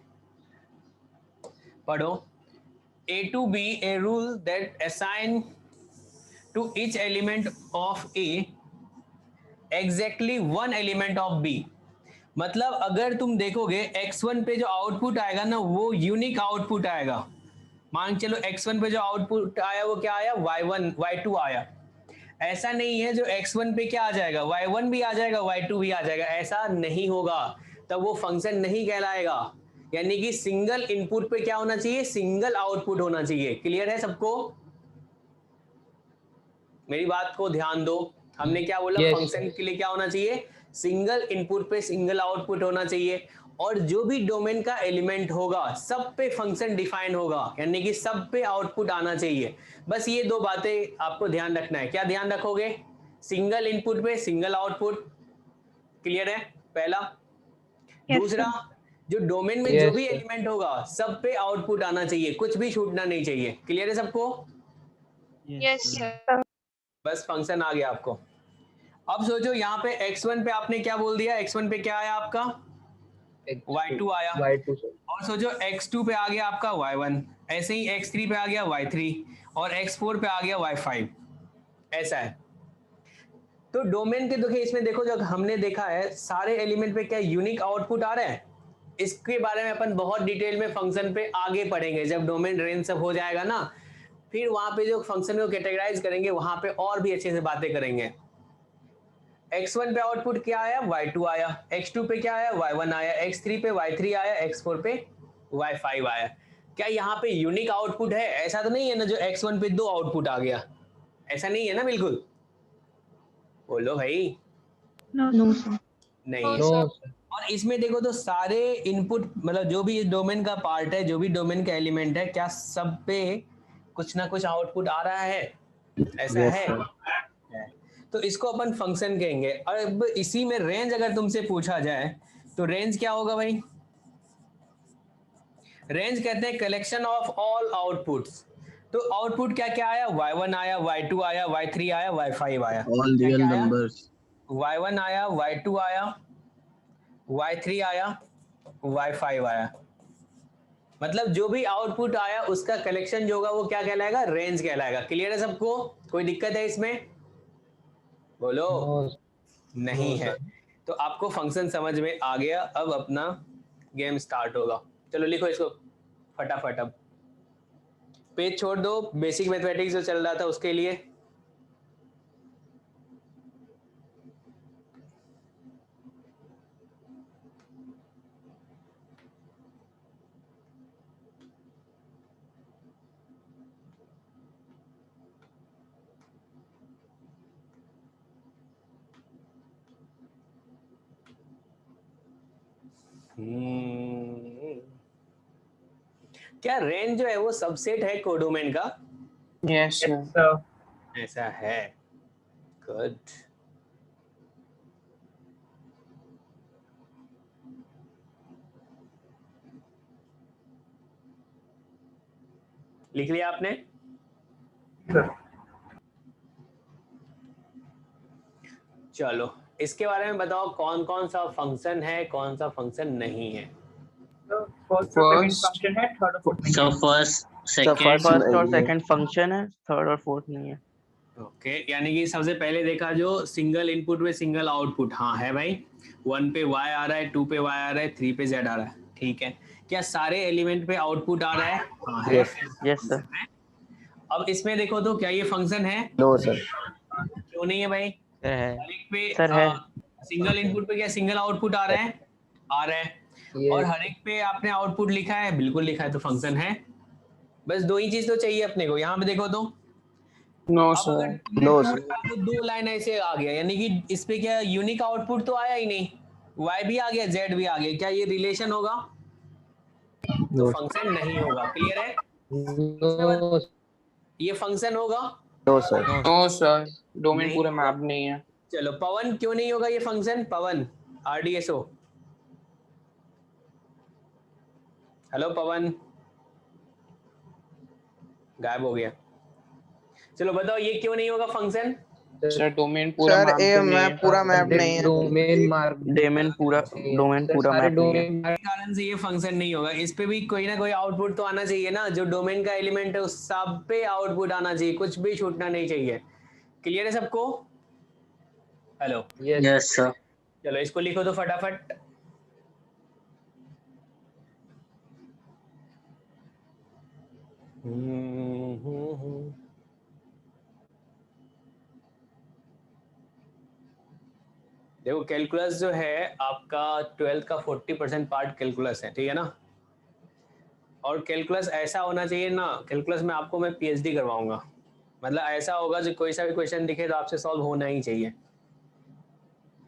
पढ़ो। A to B a rule that assign to each element of A exactly one element of B। मतलब अगर तुम देखोगे x1 पे जो आउटपुट आएगा ना वो यूनिक आउटपुट आएगा। मान चलो x1 पे जो आउटपुट आया वो क्या आया, y1 y2 आया। ऐसा नहीं है जो x1 पे क्या आ जाएगा, y1 भी आ जाएगा, y2 भी आ जाएगा, ऐसा नहीं होगा, तब वो फंक्शन नहीं कहलाएगा। यानी कि सिंगल इनपुट पे क्या होना चाहिए, सिंगल आउटपुट होना चाहिए। क्लियर है सबको? मेरी बात को ध्यान दो, हमने क्या बोला, Yes, फंक्शन के लिए क्या होना चाहिए, सिंगल इनपुट पे सिंगल आउटपुट होना चाहिए, और जो भी डोमेन का एलिमेंट होगा सब पे फंक्शन डिफाइन होगा, यानी कि सब पे आउटपुट आना चाहिए। बस ये दो बातें आपको ध्यान रखना है। क्या ध्यान रखोगे, सिंगल इनपुट पे सिंगल आउटपुट। क्लियर है पहला? दूसरा, जो डोमेन में जो yes, भी sir. एलिमेंट होगा सब पे आउटपुट आना चाहिए, कुछ भी छूटना नहीं चाहिए। क्लियर है सबको? Yes, sir. बस फंक्शन आ गया आपको। अब सोचो यहाँ पे x1 पे आपने क्या बोल दिया, x1 पे क्या आया आपका, y2 आया, Y2, sir. और सोचो x2 पे आ गया आपका y1, ऐसे ही x3 पे आ गया y3, और x4 पे आ गया y5। ऐसा है। तो डोमेन के देखिए, इसमें देखो जो हमने देखा है सारे एलिमेंट पे क्या यूनिक आउटपुट आ रहा है। इसके बारे में अपन बहुत डिटेल में फंक्शन पे आगे पढ़ेंगे, जब डोमेन रेंज सब हो जाएगा ना, फिर वहां पे जो फंक्शन को कैटेगराइज करेंगे वहां पे और भी अच्छे से बातें करेंगे। x1 पे आउटपुट क्या आया, y2 आया, x2 पे क्या आया, y1 आया, x3 पे y3 आया, x4 पे y5 आया। क्या यहाँ पे यूनिक आउटपुट है? ऐसा तो नहीं है ना जो x1 पे दो आउटपुट आ गया, ऐसा नहीं है ना, बिल्कुल बोलो भाई। No, sir. नहीं है। No, sir. No, sir. और इसमें देखो तो सारे इनपुट, मतलब जो भी डोमेन का पार्ट है, जो भी डोमेन का एलिमेंट है, क्या सब पे कुछ ना कुछ आउटपुट आ रहा है? ऐसा Yes, है? sir. है। तो इसको अपन फंक्शन कहेंगे। और अब इसी में रेंज अगर तुमसे पूछा जाए तो रेंज क्या होगा भाई? रेंज कहते हैं कलेक्शन ऑफ ऑल आउटपुट्स। तो आउटपुट क्या क्या आया, y1 आया, y2 आया, y3 आया, y5 आया। All क्या real क्या आया? numbers. y1 आया, y2 आया, y3 आया, y5 आया। मतलब जो भी आउटपुट आया उसका कलेक्शन जो होगा वो क्या कहलाएगा, रेंज कहलाएगा। क्लियर है सबको? कोई दिक्कत है इसमें? बोलो। no, नहीं no, है। sir. तो आपको फंक्शन समझ में आ गया, अब अपना गेम स्टार्ट होगा। चलो लिखो इसको फटाफट। अब पेज छोड़ दो, बेसिक मैथमेटिक्स जो चल रहा था उसके लिए। क्या रेंज जो है वो सबसेट है कोडोमेन का? Yes, sir. Yes, sir. ऐसा है। गुड। लिख लिया आपने? Sir. चलो इसके बारे में बताओ, कौन कौन सा फंक्शन है, कौन सा फंक्शन नहीं है। So, first और second First. function है, third और fourth नहीं So है। first, So second, first first और नहीं है. सेकंड फंक्शन है, थर्ड और फोर्थ नहीं है। ओके यानी कि सबसे पहले देखा जो सिंगल इनपुट पे सिंगल आउटपुट, हाँ है भाई। 1 पे y आ रहा है, 2 पे y आ रहा है, 3 पे z आ रहा है, ठीक है। क्या सारे एलिमेंट पे आउटपुट आ रहा है? हाँ है। Yes. Yes sir. अब इसमें देखो तो क्या ये फंक्शन है? No, sir. क्यों नहीं है भाई? है हर एक पे सर है। सिंगल इनपुट पे क्या सिंगल आउटपुट आ रहा है? आ रहा है। और Yes. हर एक पे आपने आउटपुट लिखा है, बिल्कुल लिखा है, तो फंक्शन है। बस दो ही चीज तो चाहिए अपने को। यहाँ पे देखो तो No, अब sir. अगर तुमने No, टू sir. लिखा तो दो लाइन ऐसे आ गया, यानी कि इस पे क्या यूनिक आउटपुट तो आया ही नहीं, y भी आ गया, z भी आ गया। क्या ये रिलेशन होगा? तो No, फंक्शन नहीं होगा। क्लियर है? no, ये फंक्शन होगा? No, sir. No, sir. Domain नहीं पूरा होगा। मैप नहीं है. चलो पवन क्यों नहीं होगा ये फंक्शन? पवन RDSO, हेलो पवन, गायब हो गया। चलो बताओ ये क्यों नहीं होगा फंक्शन? Sir, domain पूरा सर मैप ये नहीं मैप है. पूरा मैप नहीं है। डोमेन मार्क डोमेन पूरा सारे मैप नहीं है। डोमेन इस कारण से ये फंक्शन नहीं होगा। इस पे भी कोई ना कोई आउटपुट तो आना चाहिए ना, जो डोमेन का एलिमेंट है उस सब पे आउटपुट आना चाहिए, कुछ भी छूटना नहीं चाहिए। क्लियर है सबको? Hello, yes yes sir. चलो इसको लिखो तो फटाफट। देखो कैलकुलस जो है आपका 12th का 40% पार्ट कैलकुलस है, ठीक है ना। और कैलकुलस ऐसा होना चाहिए ना, कैलकुलस में आपको मैं पीएचडी करवाऊंगा, मतलब ऐसा होगा जो कोई सा भी क्वेश्चन दिखे तो आपसे सॉल्व होना ही चाहिए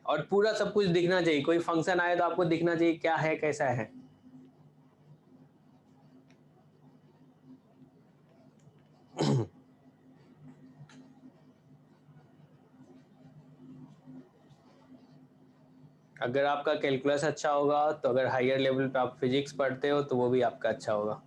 और पूरा सब कुछ दिखना चाहिए। कोई फंक्शन आए तो आपको दिखना चाहिए क्या है कैसा है। अगर आपका कैलकुलस अच्छा होगा तो अगर हायर लेवल पे आप फिजिक्स पढ़ते हो तो वो भी आपका अच्छा होगा।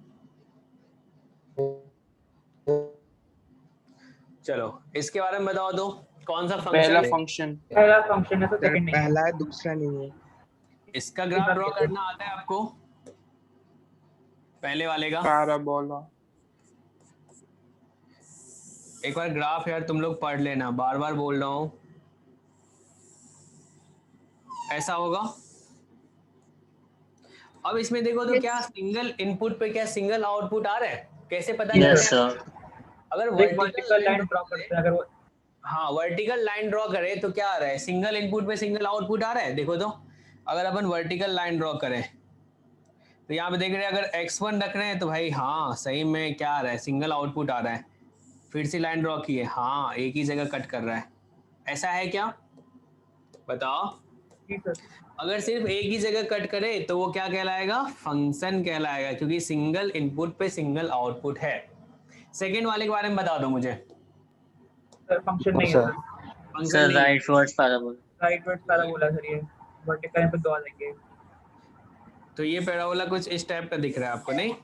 चलो इसके बारे में बताओ दो, कौन सा पहला फंक्शन। फंक्शन पहला फंक्शन है तो सर सेकंड नहीं है। पहला है दूसरा नहीं है। इसका ग्राफ ड्रॉ करना आता है आपको, पहले वाले का। पैराबोला। एक बार ग्राफ यार तुम लोग पढ़ लेना, बार बार बोल रहा हूं। ऐसा होगा। अब इसमें देखो तो क्या सिंगल इनपुट पे क्या सिंगल आउटपुट आ रहा है, कैसे पता यस करते सर। हैं। अगर वर्टिकल वर्टिकल लाइन ड्रॉ करते हैं अगर वो, हाँ वर्टिकल लाइन ड्रॉ करे तो क्या आ रहा है, सिंगल इनपुट पे सिंगल आउटपुट आ रहा है। देखो तो अगर अपन वर्टिकल लाइन ड्रॉ करें तो यहाँ पे देख रहे हैं अगर x1 रख रहे हैं तो भाई हाँ सही में क्या आ रहा है, सिंगल आउटपुट आ रहा है। फिर से लाइन ड्रॉ की है, हाँ एक ही जगह कट कर रहा है। ऐसा है क्या, बताओ। जी सर। अगर सिर्फ एक ही जगह कट करे तो वो क्या कहलाएगा, फंक्शन कहलाएगा, क्योंकि सिंगल इनपुट पे सिंगल आउटपुट है। सेकेंड वाले के बारे में बता दो मुझे। सर फंक्शन नहीं है सर। फंक्शन सर नहीं, right words parabola. Right word parabola sir, ये वर्टिकल पे दो आ जाएंगे। तो ये पैराबोला कुछ इस टाइप का दिख रहा है आपको, नहीं।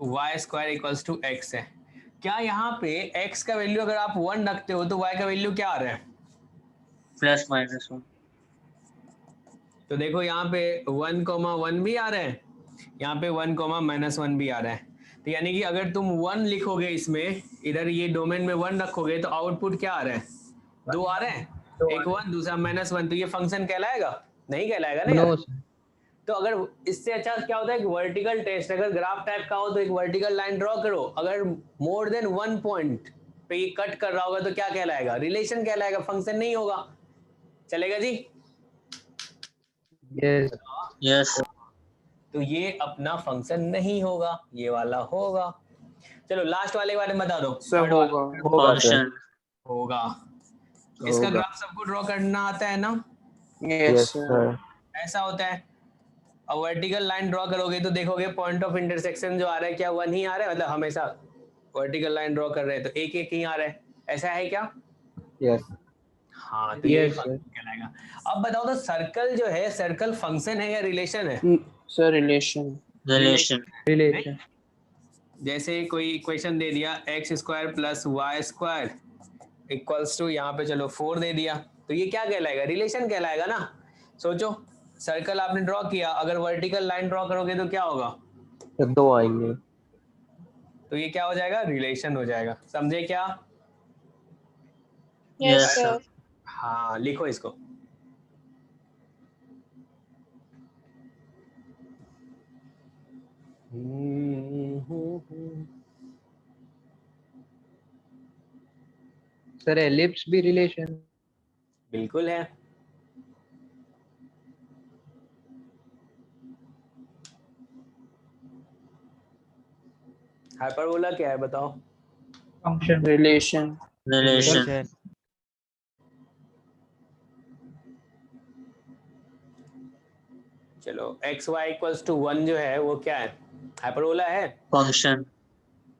Y square equals to X है। क्या यहाँ पे x का वैल्यू अगर आप 1 रखते हो तो y का वैल्यू क्या आ रहा है, प्लस माइनस 1। तो देखो यहाँ पे 1,1 भी आ रहा है, यहाँ पे 1,-1 भी आ रहा है। तो यानी कि अगर तुम 1 लिखोगे इसमें, इधर ये डोमेन में 1 रखोगे तो आउटपुट क्या आ रहा है, 2 आ रहे हैं। एक 1 दूसरा -1, तो ये फंक्शन कहलाएगा, नहीं कहलाएगा ना यार। No sir. तो अगर इससे अच्छा क्या होता है कि वर्टिकल टेस्ट, अगर ग्राफ टाइप का हो तो एक वर्टिकल लाइन ड्रॉ करो, अगर मोर देन 1 पॉइंट पे ये कट कर रहा होगा तो क्या कहलाएगा, रिलेशन कहलाएगा, फंक्शन नहीं होगा। चलेगा जी। यस। यस तो ये अपना फंक्शन नहीं होगा, ये वाला होगा। चलो लास्ट वाले के बारे में बता दो। सर Third वाला। होगा। फंक्शन। होगा। इसका ग्राफ सबको ड्रॉ करना आता है ना, यस सर। ऐसा होता है। अब वर्टिकल लाइन ड्रॉ करोगे तो देखोगे पॉइंट ऑफ इंटरसेक्शन जो आ रहा है क्या 1 ही आ रहा है, मतलब हमेशा वर्टिकल लाइन ड्रॉ कर रहे हैं तो एक एक ही आ रहा है, ऐसा है क्या। यस। हाँ तो ये Yes, फंक्शन कहलाएगा। अब बताओ तो सर्कल जो है, सर्कल फंक्शन है या रिलेशन है। Sir relation. रिलेशन। रिलेशन। जैसे कोई इक्वेशन दे दिया x² + y² इक्वल्स टू, यहाँ पे चलो 4 दे दिया, तो ये क्या कहलाएगा, रिलेशन कहलाएगा ना। सोचो सर्कल आपने ड्रॉ किया, अगर वर्टिकल लाइन ड्रॉ करोगे तो क्या होगा, तो 2 आएंगे। तो ये क्या हो जाएगा, रिलेशन हो जाएगा। समझे क्या। Yes, Yes, sir. हाँ लिखो इसको। सर एलिप्स भी रिलेशन। बिल्कुल है। हाइपरबोला क्या है बताओ। फंक्शन। रिलेशन। रिलेशन। चलो xy इक्वल्स टू 1 जो है वो क्या है, हाइपरबोला है। फंक्शन।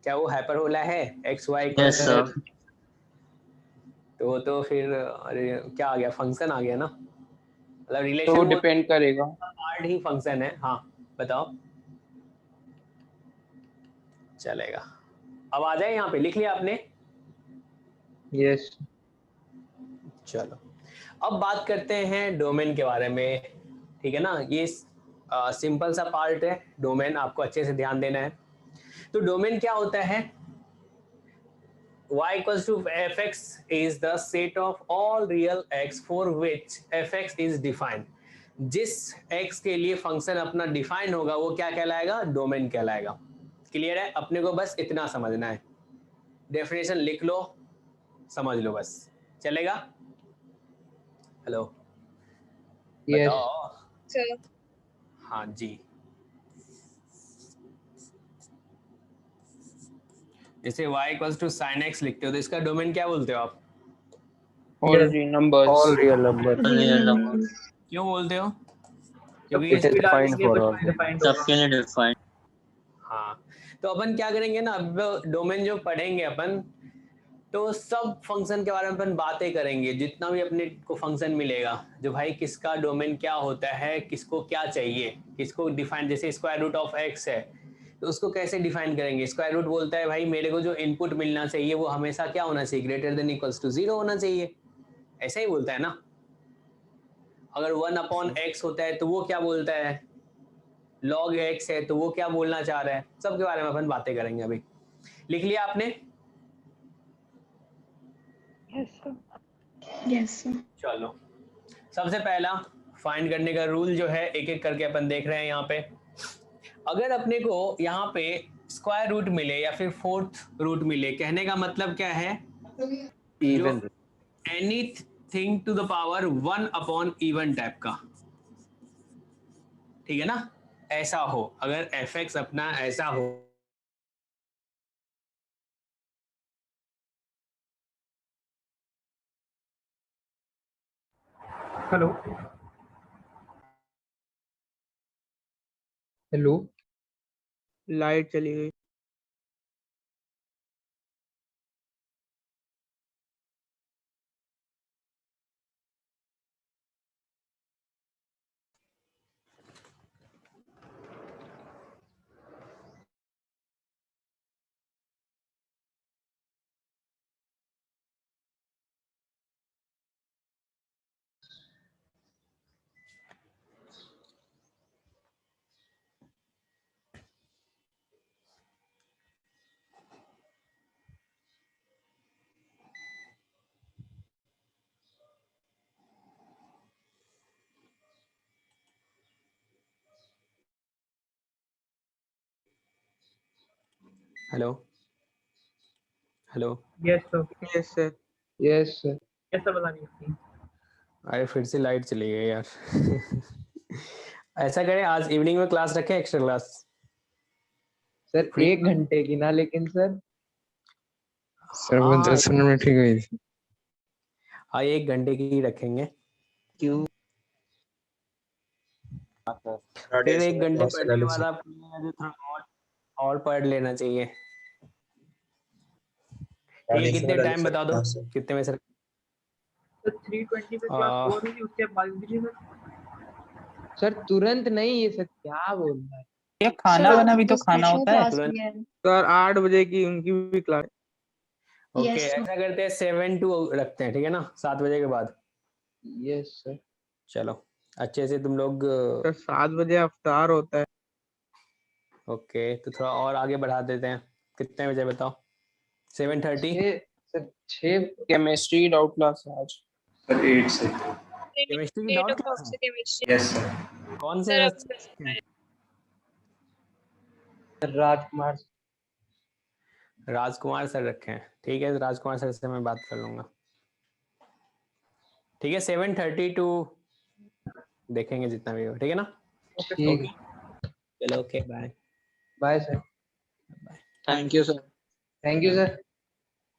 क्या वो हाइपरबोला है xy यस इक्वल्स सर। तो फिर अरे क्या आ गया, फंक्शन आ गया ना, मतलब तो रिलेशन वो वो डिपेंड करेगा। पार्ट ही फंक्शन है। हाँ बताओ। चलेगा। अब आ जाए यहाँ पे, लिख लिया आपने। यस। चलो अब बात करते हैं डोमेन के बारे में, ठीक है ना। ये सिंपल सा पार्ट है, डोमेन आपको अच्छे से ध्यान देना है। तो डोमेन क्या होता है, y equals to fx is the set of all real x for which fx is defined। जिस x के लिए फंक्शन अपना डिफाइन होगा वो क्या कहलाएगा, डोमेन कहलाएगा। क्लियर है, अपने को बस इतना समझना है, डेफिनेशन लिख लो, समझ लो बस, चलेगा। Hello Yes. बताओ। Sir. हाँ जी, जैसे y equals to sin x लिखते हो तो इसका डोमेन क्या बोलते हो आप? All the numbers. All real numbers. Real number क्यों बोलते हो? तो क्योंकि It is कुछ भी डाल defined देंगे for कुछ all. भी डिफाइंड होगा। सबके लिए डिफाइंड। हाँ, तो अपन क्या करेंगे ना, अब डोमेन जो पढ़ेंगे अपन, तो सब फंक्शन के बारे में अपन बातें करेंगे, जितना भी अपने को फंक्शन मिलेगा, जो भाई किसका डोमेन क्या होता है, किसको क्या चाहिए, किसको डिफाइन, जैसे स्क्वायर रूट ऑफ एक्स है तो उसको कैसे डिफाइन करेंगे? स्क्वायर रूट बोलता है भाई मेरे को जो इनपुट मिलना चाहिए वो हमेशा क्या होना चाहिए, ग्रेटर देन इक्वल्स टू 0 होना चाहिए, ऐसा ही बोलता है ना। अगर 1/x होता है तो वो क्या बोलता है, log x है तो वो क्या बोलना चाह रहा है, सबके बारे में अपन बातें करेंगे। अभी लिख लिया आपने? Yes, sir. Yes, sir. चलो, सबसे पहला फाइंड करने का रूल जो है एक एक करके अपन देख रहे हैं। यहाँ पे अगर अपने को यहाँ पे स्क्वायर रूट मिले या फिर फोर्थ रूट मिले, कहने का मतलब क्या है, Even. Anything to the power 1/even type का, ठीक है ना, ऐसा हो। अगर fx अपना ऐसा हो, हेलो Hello. लाइट चली गई। Hello hello, yes sir. Yes sir. Yes, sir. कैसा बता रही अरे फिर से लाइट चली गई यार। ऐसा करें, आज इवनिंग में क्लास रखें, एक्स्ट्रा क्लास। सर 1 घंटे की ना, लेकिन सर सर वो 10 मिनट में ठीक हुई थी। हाँ, 1 घंटे की ही रखेंगे, क्यों? फिर 1 घंटे पढ़ने के बाद आपको जो थोड़ा और पढ़ लेना चाहिए। ठीक है, कितने टाइम बता दो, कितने में सर? तो 3:20 पे क्लास हो रही है, उसके बाद दीजिए सर। सर तुरंत नहीं, ये सर क्या बोल रहा है? ये खाना वाना भी तो खाना होता है। तुरंत? सर 8 बजे की उनकी भी क्लास। Okay, Yes, sir. ऐसा करते हैं 7 to रखते हैं, ठीक है ना, 7 बजे के बाद। Yes, sir. चलो, अच्छे से तुम लोग। सर 7 बजे अफ्तार होता है। ओके, तो थोड़ा और आगे बढ़ा देते हैं, कितने बजे बताओ? 7:30? सर 6 केमिस्ट्री डाउट क्लास है आज। केमिस्ट्री की 8 डाउट o'clock क्लास से है? chemistry. कौन Sir, से? राजकुमार। राजकुमार सर रखे हैं, ठीक है, राजकुमार सर से मैं बात कर लूंगा। ठीक है, 7:30 to देखेंगे जितना भी हो, ठीक है ना। ठीक। चलो, okay, bye. Bye sir. Thank you sir. Thank you sir.